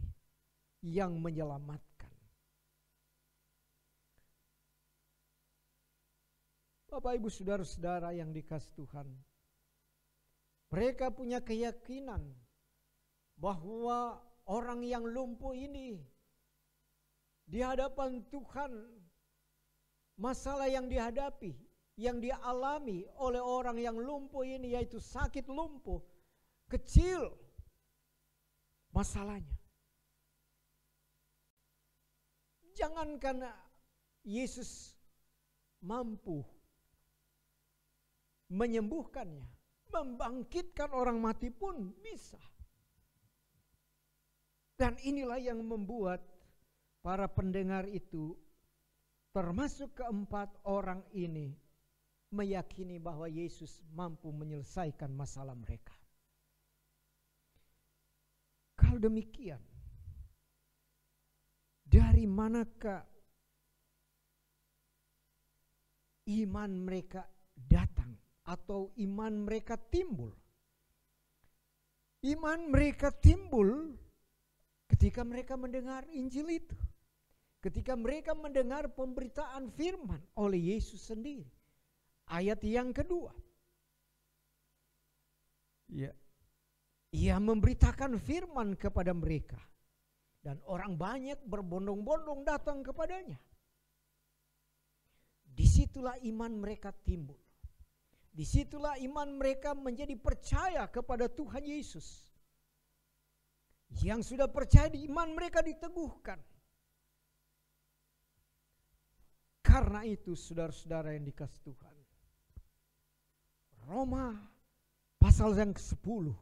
yang menyelamatkan. Bapak, Ibu, saudara-saudara yang dikasihi Tuhan, mereka punya keyakinan bahwa orang yang lumpuh ini di hadapan Tuhan, masalah yang dihadapi, yang dialami oleh orang yang lumpuh ini, yaitu sakit lumpuh, kecil masalahnya. Jangankan Yesus mampu menyembuhkannya, membangkitkan orang mati pun bisa. Dan inilah yang membuat para pendengar itu, termasuk keempat orang ini, meyakini bahwa Yesus mampu menyelesaikan masalah mereka. Kalau demikian, dari manakah iman mereka datang atau iman mereka timbul? Iman mereka timbul ketika mereka mendengar Injil itu. Ketika mereka mendengar pemberitaan firman oleh Yesus sendiri. Ayat yang kedua. Ya. Ia memberitakan firman kepada mereka. Dan orang banyak berbondong-bondong datang kepadanya. Disitulah iman mereka timbul. Disitulah iman mereka menjadi percaya kepada Tuhan Yesus. Yang sudah percaya, di iman mereka diteguhkan. Karena itu saudara-saudara yang dikasihi Tuhan, Roma pasal yang ke-10,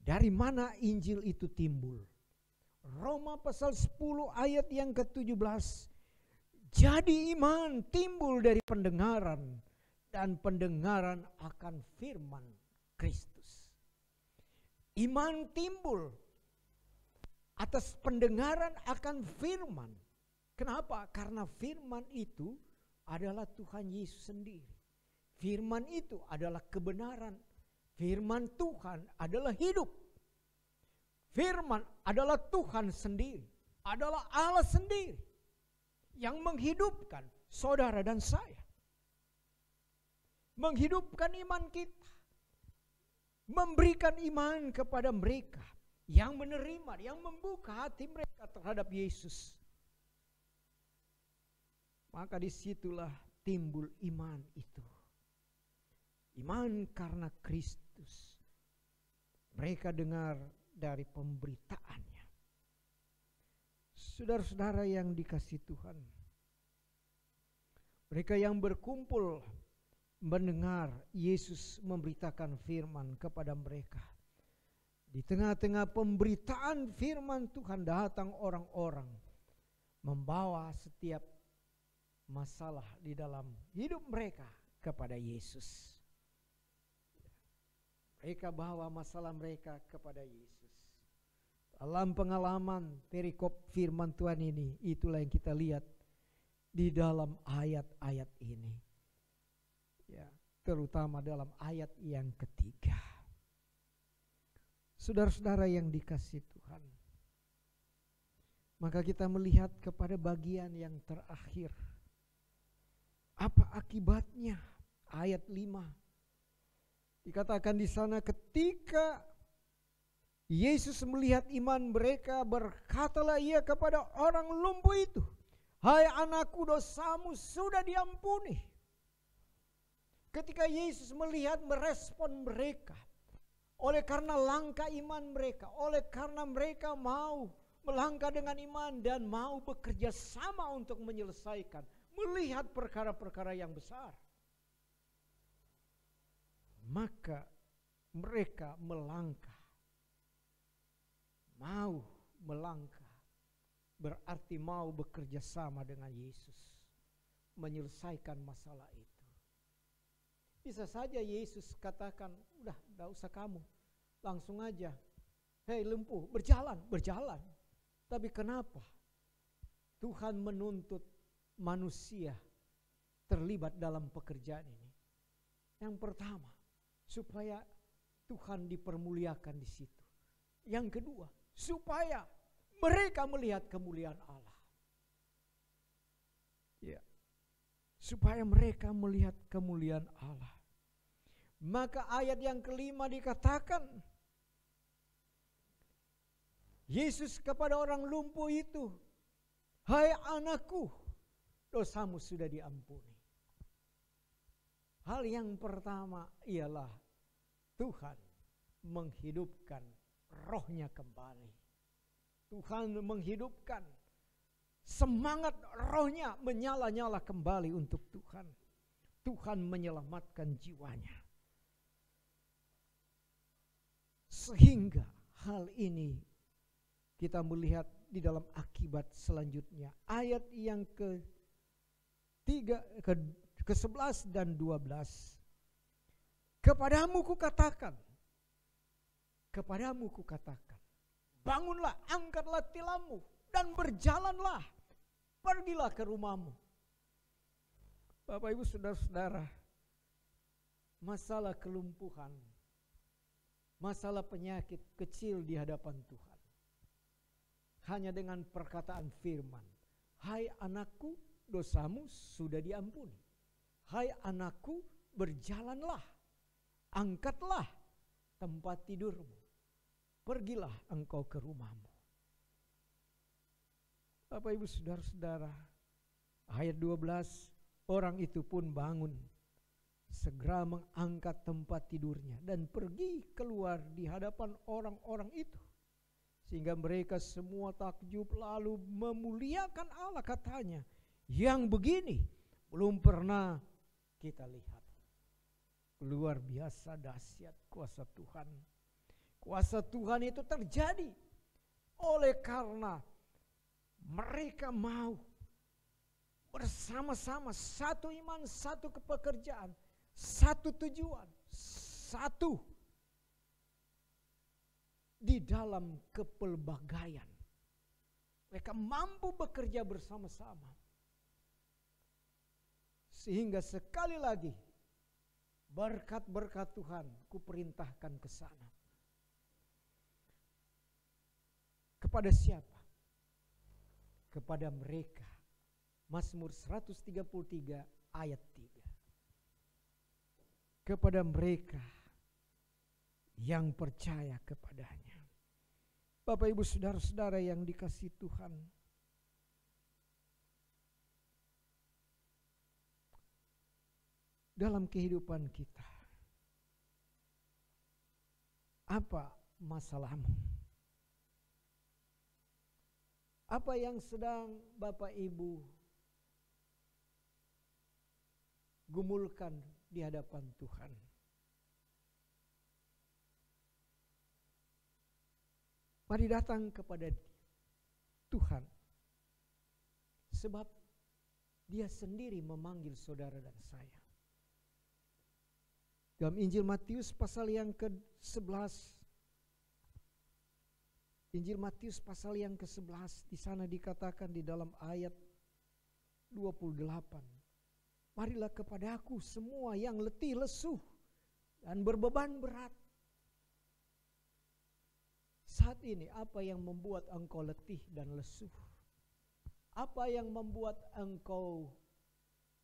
dari mana Injil itu timbul? Roma pasal 10 ayat yang ke-17, jadi iman timbul dari pendengaran, dan pendengaran akan firman Kristus. Iman timbul atas pendengaran akan firman. Kenapa? Karena firman itu adalah Tuhan Yesus sendiri. Firman itu adalah kebenaran. Firman Tuhan adalah hidup. Firman adalah Tuhan sendiri. Adalah Allah sendiri. Yang menghidupkan saudara dan saya. Menghidupkan iman kita. Memberikan iman kepada mereka yang menerima, yang membuka hati mereka terhadap Yesus. Maka disitulah timbul iman itu. Iman karena Kristus. Mereka dengar dari pemberitaannya. Saudara-saudara yang dikasihi Tuhan, mereka yang berkumpul mendengar Yesus memberitakan firman kepada mereka. Di tengah-tengah pemberitaan firman Tuhan datang orang-orang membawa setiap masalah di dalam hidup mereka kepada Yesus. Mereka bawa masalah mereka kepada Yesus. Dalam pengalaman perikop firman Tuhan ini, itulah yang kita lihat di dalam ayat-ayat ini. Ya, terutama dalam ayat yang ketiga. Saudara-saudara yang dikasihi Tuhan, maka kita melihat kepada bagian yang terakhir. Apa akibatnya? Ayat 5. Dikatakan di sana, ketika Yesus melihat iman mereka, berkatalah ia kepada orang lumpuh itu, "Hai anakku, dosamu sudah diampuni." Ketika Yesus melihat, merespon mereka, oleh karena langkah iman mereka, oleh karena mereka mau melangkah dengan iman dan mau bekerja sama untuk menyelesaikan, melihat perkara-perkara yang besar. Maka mereka melangkah. Mau melangkah berarti mau bekerja sama dengan Yesus menyelesaikan masalah itu. Bisa saja Yesus katakan, udah gak usah kamu, langsung aja, hei lumpuh, berjalan. Tapi kenapa Tuhan menuntut manusia terlibat dalam pekerjaan ini? Yang pertama, supaya Tuhan dipermuliakan di situ. Yang kedua, supaya mereka melihat kemuliaan Allah. Ya. Supaya mereka melihat kemuliaan Allah. Maka ayat yang kelima dikatakan, Yesus kepada orang lumpuh itu, hai anakku, dosamu sudah diampuni. Hal yang pertama ialah Tuhan menghidupkan rohnya kembali. Tuhan menghidupkan semangat rohnya menyala-nyala kembali untuk Tuhan. Tuhan menyelamatkan jiwanya. Sehingga hal ini kita melihat di dalam akibat selanjutnya. Ayat yang ke-11 dan 12. Kepadamu kukatakan, bangunlah, angkatlah tilammu, dan berjalanlah, pergilah ke rumahmu. Bapak Ibu saudara-saudara, masalah kelumpuhan, masalah penyakit kecil di hadapan Tuhan. Hanya dengan perkataan firman, hai anakku, dosamu sudah diampuni. Hai anakku, berjalanlah, angkatlah tempat tidurmu, pergilah engkau ke rumahmu. Bapak Ibu saudara-saudara, ayat 12, orang itu pun bangun, segera mengangkat tempat tidurnya dan pergi keluar di hadapan orang-orang itu. Sehingga mereka semua takjub lalu memuliakan Allah, katanya, yang begini belum pernah kita lihat. Luar biasa dahsyat kuasa Tuhan. Kuasa Tuhan itu terjadi oleh karena mereka mau bersama-sama, satu iman, satu pekerjaan, satu tujuan, satu di dalam kepelbagaian. Mereka mampu bekerja bersama-sama. Sehingga sekali lagi berkat-berkat Tuhan kuperintahkan ke sana. Kepada siapa? Kepada mereka. Mazmur 133 ayat 3. Kepada mereka yang percaya kepadanya. Bapak Ibu saudara-saudara yang dikasihi Tuhan, dalam kehidupan kita, apa masalahmu? Apa yang sedang Bapak Ibu gumulkan di hadapan Tuhan? Mari datang kepada Tuhan, sebab Dia sendiri memanggil saudara dan saya. Dalam Injil Matius pasal yang ke-11, Injil Matius pasal yang ke-11, di sana dikatakan di dalam ayat 28, marilah kepadaku semua yang letih lesuh dan berbeban berat. Saat ini apa yang membuat engkau letih dan lesuh? Apa yang membuat engkau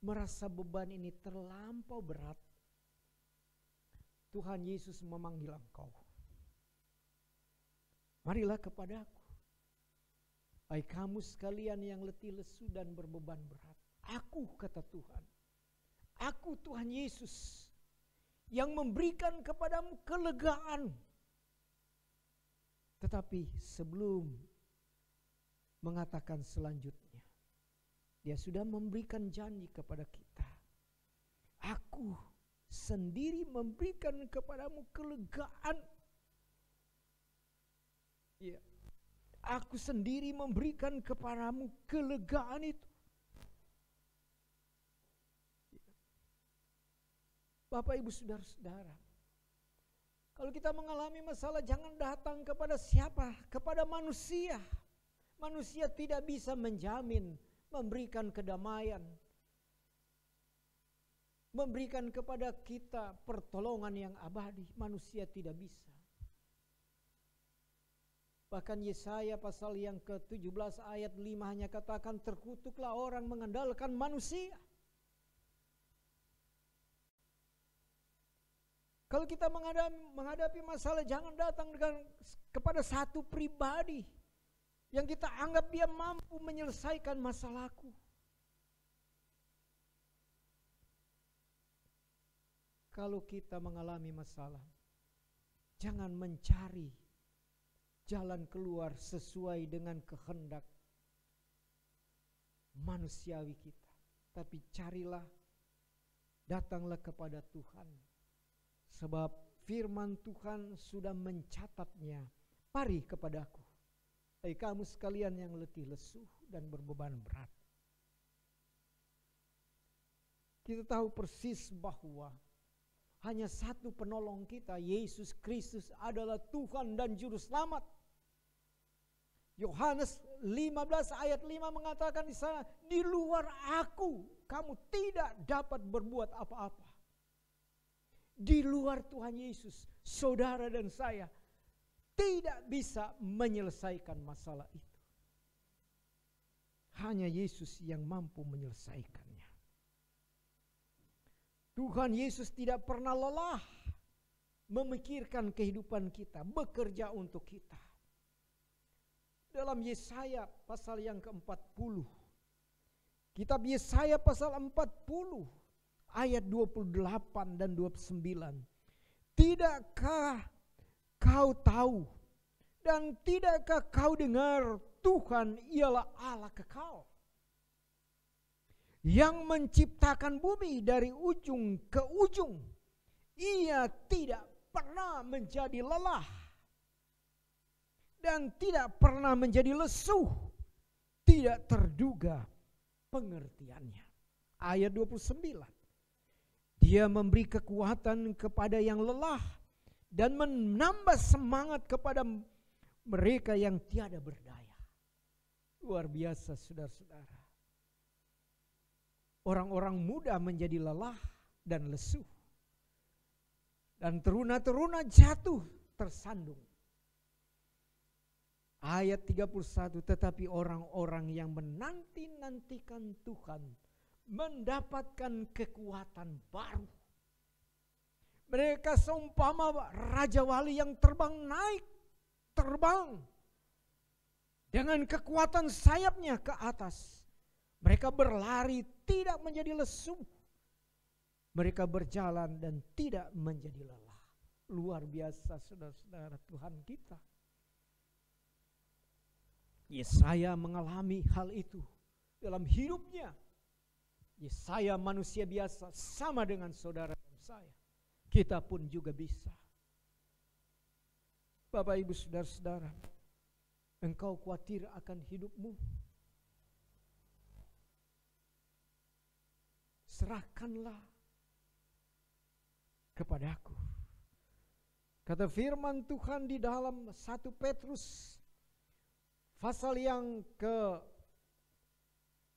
merasa beban ini terlampau berat? Tuhan Yesus memanggil engkau. Marilah kepadaku, hai kamu sekalian yang letih lesu dan berbeban berat. Aku, kata Tuhan, aku Tuhan Yesus yang memberikan kepadamu kelegaan. Tetapi sebelum mengatakan selanjutnya, Dia sudah memberikan janji kepada kita. Aku sendiri memberikan kepadamu kelegaan. Ya, aku sendiri memberikan kepadamu kelegaan itu. Bapak, Ibu, saudara-saudara, kalau kita mengalami masalah, jangan datang kepada siapa? Kepada manusia. Manusia tidak bisa menjamin, memberikan kedamaian, memberikan kepada kita pertolongan yang abadi. Manusia tidak bisa. Bahkan Yesaya pasal yang ke-17 ayat 5 hanya katakan, terkutuklah orang mengandalkan manusia. Kalau kita menghadapi masalah, jangan datang kepada satu pribadi yang kita anggap dia mampu menyelesaikan masalahku. Kalau kita mengalami masalah, jangan mencari jalan keluar sesuai dengan kehendak manusiawi kita, tapi carilah, datanglah kepada Tuhan. Sebab firman Tuhan sudah mencatatnya. Mari kepadaku, hai kamu sekalian yang letih lesu dan berbeban berat. Kita tahu persis bahwa hanya satu penolong kita, Yesus Kristus adalah Tuhan dan Juru Selamat. Yohanes 15 ayat 5 mengatakan di sana, di luar aku kamu tidak dapat berbuat apa-apa. Di luar Tuhan Yesus, saudara dan saya tidak bisa menyelesaikan masalah itu. Hanya Yesus yang mampu menyelesaikannya. Tuhan Yesus tidak pernah lelah memikirkan kehidupan kita, bekerja untuk kita. Dalam Yesaya pasal yang ke-40, kitab Yesaya pasal 40, ayat 28 dan 29. Tidakkah kau tahu dan tidakkah kau dengar, Tuhan ialah Allah kekal, yang menciptakan bumi dari ujung ke ujung. Ia tidak pernah menjadi lelah dan tidak pernah menjadi lesuh, tidak terduga pengertiannya. Ayat 29. Dia memberi kekuatan kepada yang lelah dan menambah semangat kepada mereka yang tiada berdaya. Luar biasa, saudara-saudara. Orang-orang muda menjadi lelah dan lesuh. Dan teruna-teruna jatuh tersandung. Ayat 31, tetapi orang-orang yang menanti-nantikan Tuhan mendapatkan kekuatan baru. Mereka seumpama raja wali yang terbang dengan kekuatan sayapnya ke atas. Mereka berlari tidak menjadi lesu. Mereka berjalan dan tidak menjadi lelah. Luar biasa, saudara-saudara, Tuhan kita. Yesaya mengalami hal itu dalam hidupnya. Yesaya manusia biasa, sama dengan saudara dan saya. Kita pun juga bisa. Bapak, Ibu, saudara-saudara, engkau khawatir akan hidupmu? Serahkanlah kepadaku. Kata firman Tuhan di dalam 1 Petrus pasal yang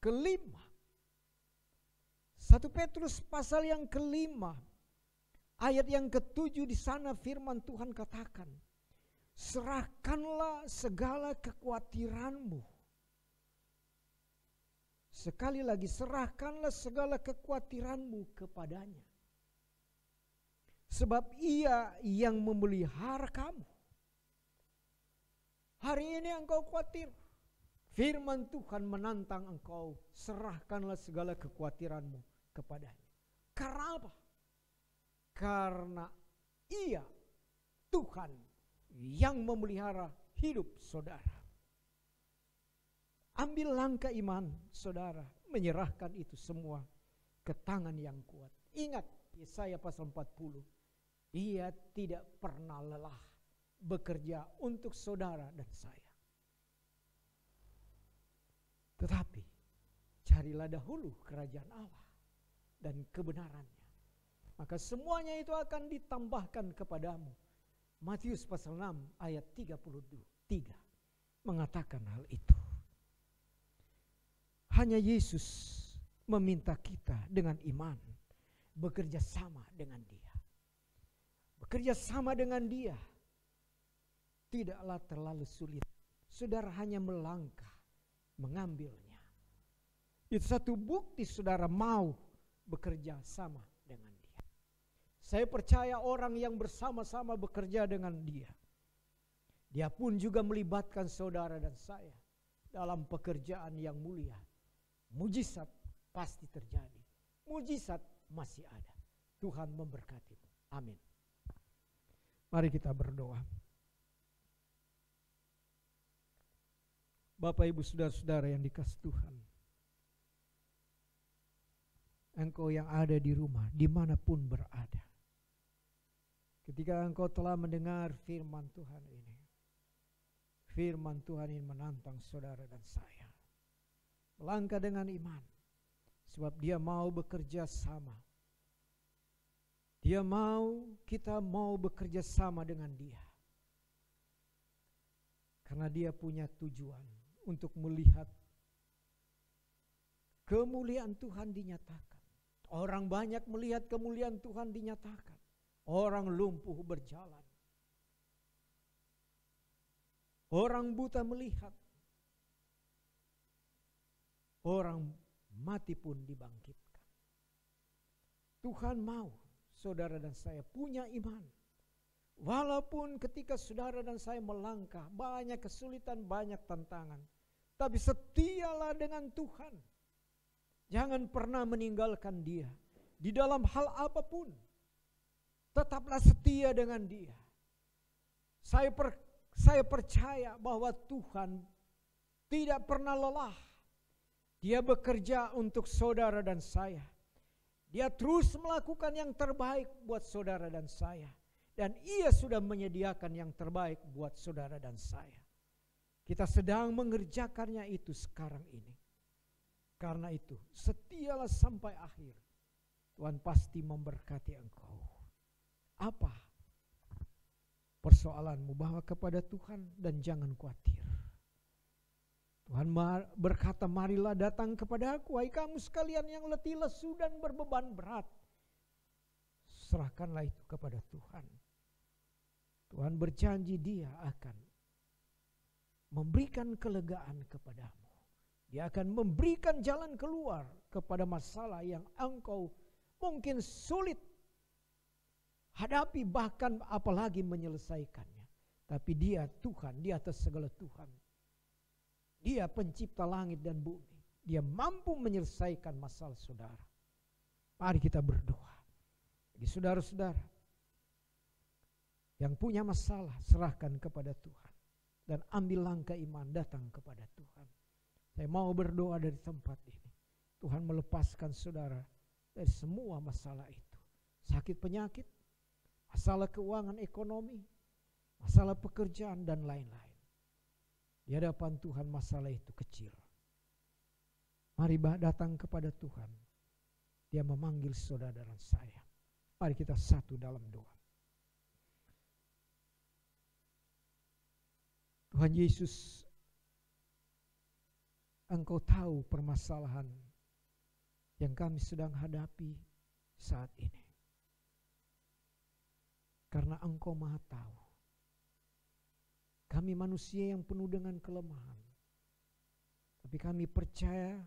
kelima. 1 Petrus pasal yang kelima, ayat yang ke-7 di sana firman Tuhan katakan, serahkanlah segala kekhawatiranmu. Sekali lagi, serahkanlah segala kekhawatiranmu kepadanya. Sebab ia yang memelihara kamu. Hari ini engkau khawatir. Firman Tuhan menantang engkau, serahkanlah segala kekhawatiranmu kepadanya. Karena apa? Karena ia, Tuhan, yang memelihara hidup saudara. Ambil langkah iman, saudara, menyerahkan itu semua ke tangan yang kuat. Ingat Yesaya pasal 40. Dia tidak pernah lelah bekerja untuk saudara dan saya. Tetapi carilah dahulu kerajaan Allah dan kebenarannya, maka semuanya itu akan ditambahkan kepadamu. Matius pasal 6 ayat 33 mengatakan hal itu. Hanya Yesus meminta kita dengan iman bekerja sama dengan Dia. Bekerja sama dengan Dia tidaklah terlalu sulit. Saudara hanya melangkah, mengambilnya. Itu satu bukti saudara mau bekerja sama dengan Dia. Saya percaya orang yang bersama-sama bekerja dengan Dia, Dia pun juga melibatkan saudara dan saya dalam pekerjaan yang mulia. Mujizat pasti terjadi. Mujizat masih ada. Tuhan memberkatimu. Amin. Mari kita berdoa. Bapak, Ibu, saudara-saudara yang dikasihi Tuhan, Engkau yang ada di rumah, dimanapun berada, ketika Engkau telah mendengar firman Tuhan ini, firman Tuhan ini menantang saudara dan saya. Melangkah dengan iman, sebab Dia mau bekerja sama. Dia mau, kita mau bekerja sama dengan Dia. Karena Dia punya tujuan untuk melihat kemuliaan Tuhan dinyatakan. Orang banyak melihat kemuliaan Tuhan dinyatakan. Orang lumpuh berjalan. Orang buta melihat. Orang mati pun dibangkitkan. Tuhan mau saudara dan saya punya iman. Walaupun ketika saudara dan saya melangkah, banyak kesulitan, banyak tantangan, tapi setialah dengan Tuhan. Jangan pernah meninggalkan Dia. Di dalam hal apapun, tetaplah setia dengan Dia. Saya percaya bahwa Tuhan tidak pernah lelah. Dia bekerja untuk saudara dan saya. Dia terus melakukan yang terbaik buat saudara dan saya. Dan Ia sudah menyediakan yang terbaik buat saudara dan saya. Kita sedang mengerjakannya itu sekarang ini. Karena itu, setialah sampai akhir. Tuhan pasti memberkati engkau. Apa persoalanmu? Bawa kepada Tuhan dan jangan khawatir. Tuhan berkata, marilah datang kepada Aku, hai kamu sekalian yang letih lesu dan berbeban berat. Serahkanlah itu kepada Tuhan. Tuhan berjanji Dia akan memberikan kelegaan kepadamu. Dia akan memberikan jalan keluar kepada masalah yang engkau mungkin sulit hadapi, bahkan apalagi menyelesaikannya. Tapi Dia Tuhan, di atas segala Tuhan. Dia pencipta langit dan bumi. Dia mampu menyelesaikan masalah saudara. Mari kita berdoa. Bagi saudara-saudara yang punya masalah, serahkan kepada Tuhan. Dan ambil langkah iman, datang kepada Tuhan. Saya mau berdoa dari tempat ini. Tuhan melepaskan saudara dari semua masalah itu. Sakit penyakit, masalah keuangan ekonomi, masalah pekerjaan dan lain-lain. Di hadapan Tuhan masalah itu kecil. Mari datang kepada Tuhan. Dia memanggil saudara dan saya. Mari kita satu dalam doa. Tuhan Yesus, Engkau tahu permasalahan yang kami sedang hadapi saat ini. Karena Engkau Maha tahu. Kami manusia yang penuh dengan kelemahan. Tapi kami percaya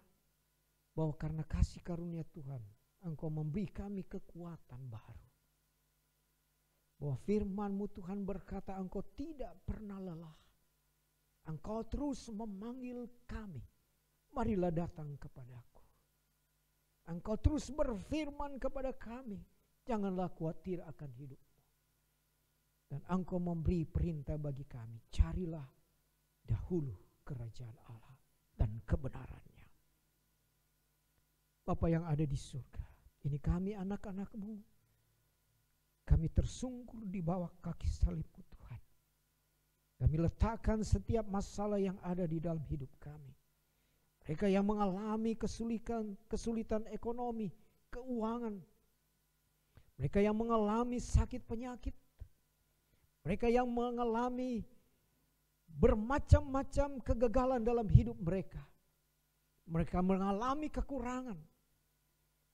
bahwa karena kasih karunia Tuhan, Engkau memberi kami kekuatan baru. Bahwa firman-Mu Tuhan berkata, Engkau tidak pernah lelah. Engkau terus memanggil kami. Marilah datang kepadaku. Engkau terus berfirman kepada kami, janganlah khawatir akan hidupmu. Dan Engkau memberi perintah bagi kami, carilah dahulu kerajaan Allah dan kebenarannya. Bapa yang ada di surga, ini kami anak-anak-Mu. Kami tersungkur di bawah kaki salib-Mu Tuhan. Kami letakkan setiap masalah yang ada di dalam hidup kami. Mereka yang mengalami kesulitan ekonomi, keuangan. Mereka yang mengalami sakit penyakit. Mereka yang mengalami bermacam-macam kegagalan dalam hidup mereka. Mereka mengalami kekurangan.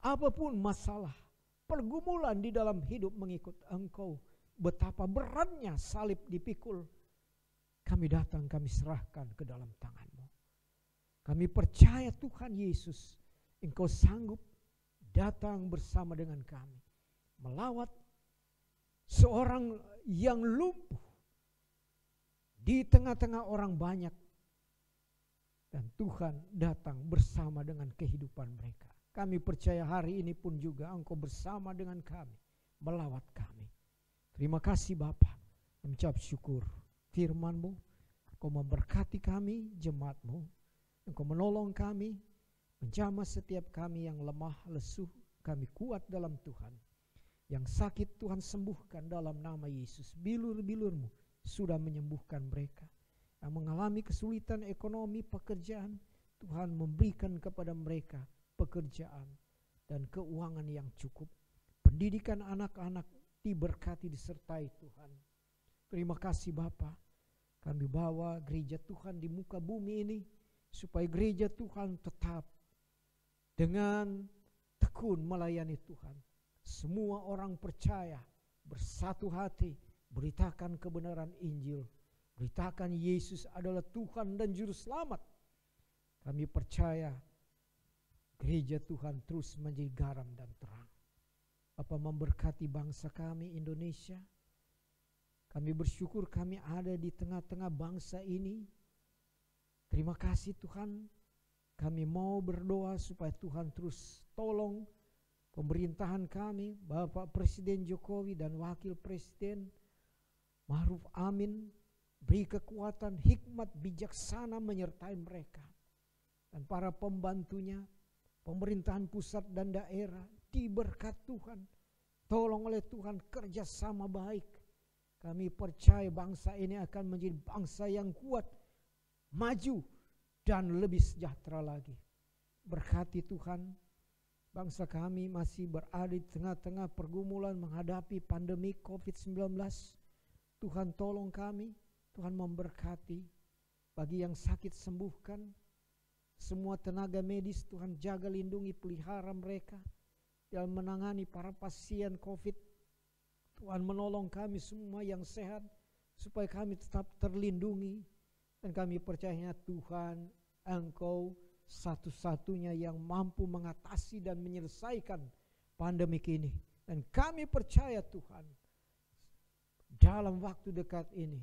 Apapun masalah, pergumulan di dalam hidup mengikut Engkau, betapa beratnya salib dipikul. Kami datang, kami serahkan ke dalam tangan-Mu. Kami percaya Tuhan Yesus, Engkau sanggup datang bersama dengan kami, melawat seorang yang lumpuh di tengah-tengah orang banyak. Dan Tuhan datang bersama dengan kehidupan mereka. Kami percaya hari ini pun juga Engkau bersama dengan kami, melawat kami. Terima kasih Bapa. Kami ucap syukur firman-Mu. Engkau memberkati kami, jemaat-Mu. Engkau menolong kami, menjamah setiap kami yang lemah, lesuh. Kami kuat dalam Tuhan. Yang sakit Tuhan sembuhkan dalam nama Yesus. Bilur-bilur-Mu sudah menyembuhkan mereka. Yang mengalami kesulitan ekonomi, pekerjaan, Tuhan memberikan kepada mereka pekerjaan dan keuangan yang cukup. Pendidikan anak-anak diberkati, disertai Tuhan. Terima kasih Bapa. Kami bawa gereja Tuhan di muka bumi ini, supaya gereja Tuhan tetap dengan tekun melayani Tuhan. Semua orang percaya, bersatu hati, beritakan kebenaran Injil. Beritakan Yesus adalah Tuhan dan Juru Selamat. Kami percaya gereja Tuhan terus menjadi garam dan terang. Bapa memberkati bangsa kami Indonesia. Kami bersyukur kami ada di tengah-tengah bangsa ini. Terima kasih Tuhan. Kami mau berdoa supaya Tuhan terus tolong pemerintahan kami, Bapak Presiden Jokowi dan Wakil Presiden Ma'ruf Amin. Beri kekuatan, hikmat, bijaksana menyertai mereka. Dan para pembantunya, pemerintahan pusat dan daerah, diberkat Tuhan. Tolong oleh Tuhan, kerjasama baik. Kami percaya bangsa ini akan menjadi bangsa yang kuat, maju, dan lebih sejahtera lagi. Berkati Tuhan, bangsa kami masih berada di tengah-tengah pergumulan menghadapi pandemi COVID-19. Tuhan tolong kami, Tuhan memberkati. Bagi yang sakit sembuhkan, semua tenaga medis Tuhan jaga, lindungi, pelihara mereka dalam menangani para pasien COVID. Tuhan menolong kami semua yang sehat supaya kami tetap terlindungi. Dan kami percaya Tuhan, Engkau satu-satunya yang mampu mengatasi dan menyelesaikan pandemik ini. Dan kami percaya Tuhan, dalam waktu dekat ini,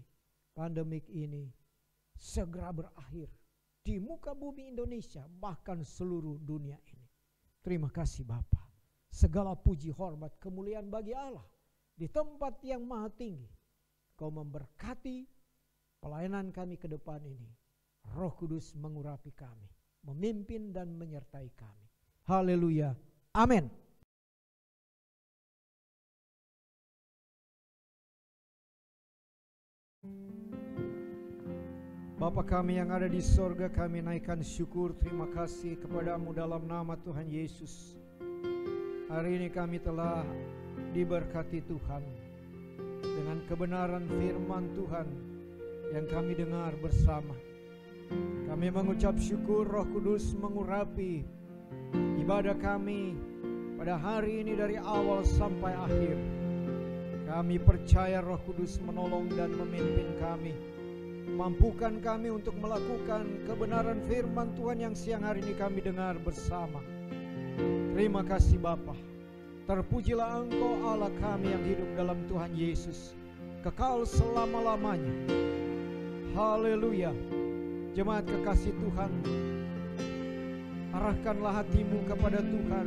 pandemik ini segera berakhir di muka bumi Indonesia, bahkan seluruh dunia ini. Terima kasih Bapa. Segala puji, hormat, kemuliaan bagi Allah di tempat yang maha tinggi. Kau memberkati pelayanan kami ke depan ini. Roh Kudus mengurapi kami, memimpin dan menyertai kami. Haleluya. Amin. Bapa kami yang ada di sorga, kami naikkan syukur, terima kasih kepadamu dalam nama Tuhan Yesus. Hari ini kami telah diberkati Tuhan dengan kebenaran firman Tuhan yang kami dengar bersama. Kami mengucap syukur, Roh Kudus mengurapi ibadah kami pada hari ini dari awal sampai akhir. Kami percaya Roh Kudus menolong dan memimpin kami. Mampukan kami untuk melakukan kebenaran firman Tuhan yang siang hari ini kami dengar bersama. Terima kasih Bapa. Terpujilah Engkau Allah kami yang hidup dalam Tuhan Yesus, kekal selama-lamanya. Haleluya. Jemaat kekasih Tuhan, arahkanlah hatimu kepada Tuhan.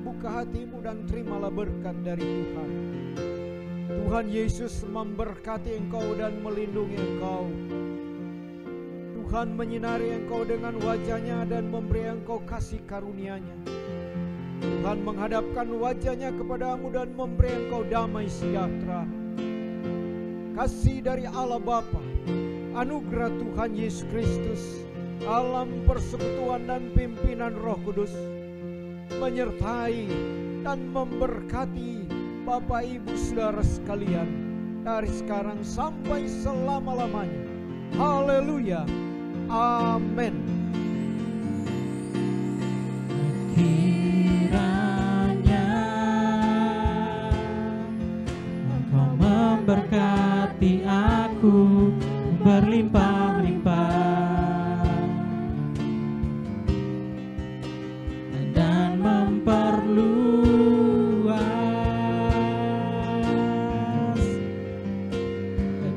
Buka hatimu dan terimalah berkat dari Tuhan. Tuhan Yesus memberkati engkau dan melindungi engkau. Tuhan menyinari engkau dengan wajah-Nya dan memberi engkau kasih karunia-Nya. Tuhan menghadapkan wajah-Nya kepadamu dan memberi engkau damai sejahtera. Kasih dari Allah Bapa, anugerah Tuhan Yesus Kristus, alam persekutuan dan pimpinan Roh Kudus menyertai dan memberkati Bapak Ibu Saudara sekalian dari sekarang sampai selama-lamanya. Haleluya. Amin. Kiranya Engkau memberkati aku berlimpah-limpah dan memperluas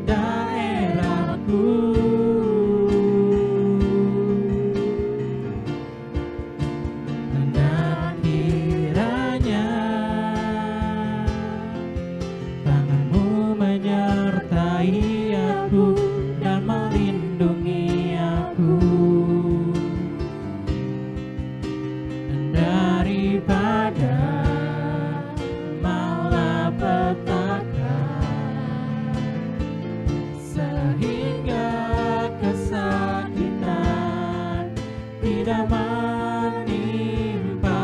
daerahku. Dan kiranya tanganmu menyertai aku dan melindungi aku daripada malapetaka, sehingga kesakitan tidak menimpa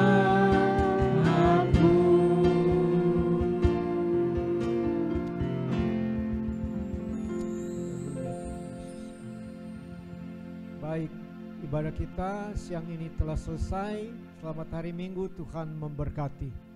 aku. Baik, ibadah kita siang ini telah selesai. Selamat hari Minggu, Tuhan memberkati.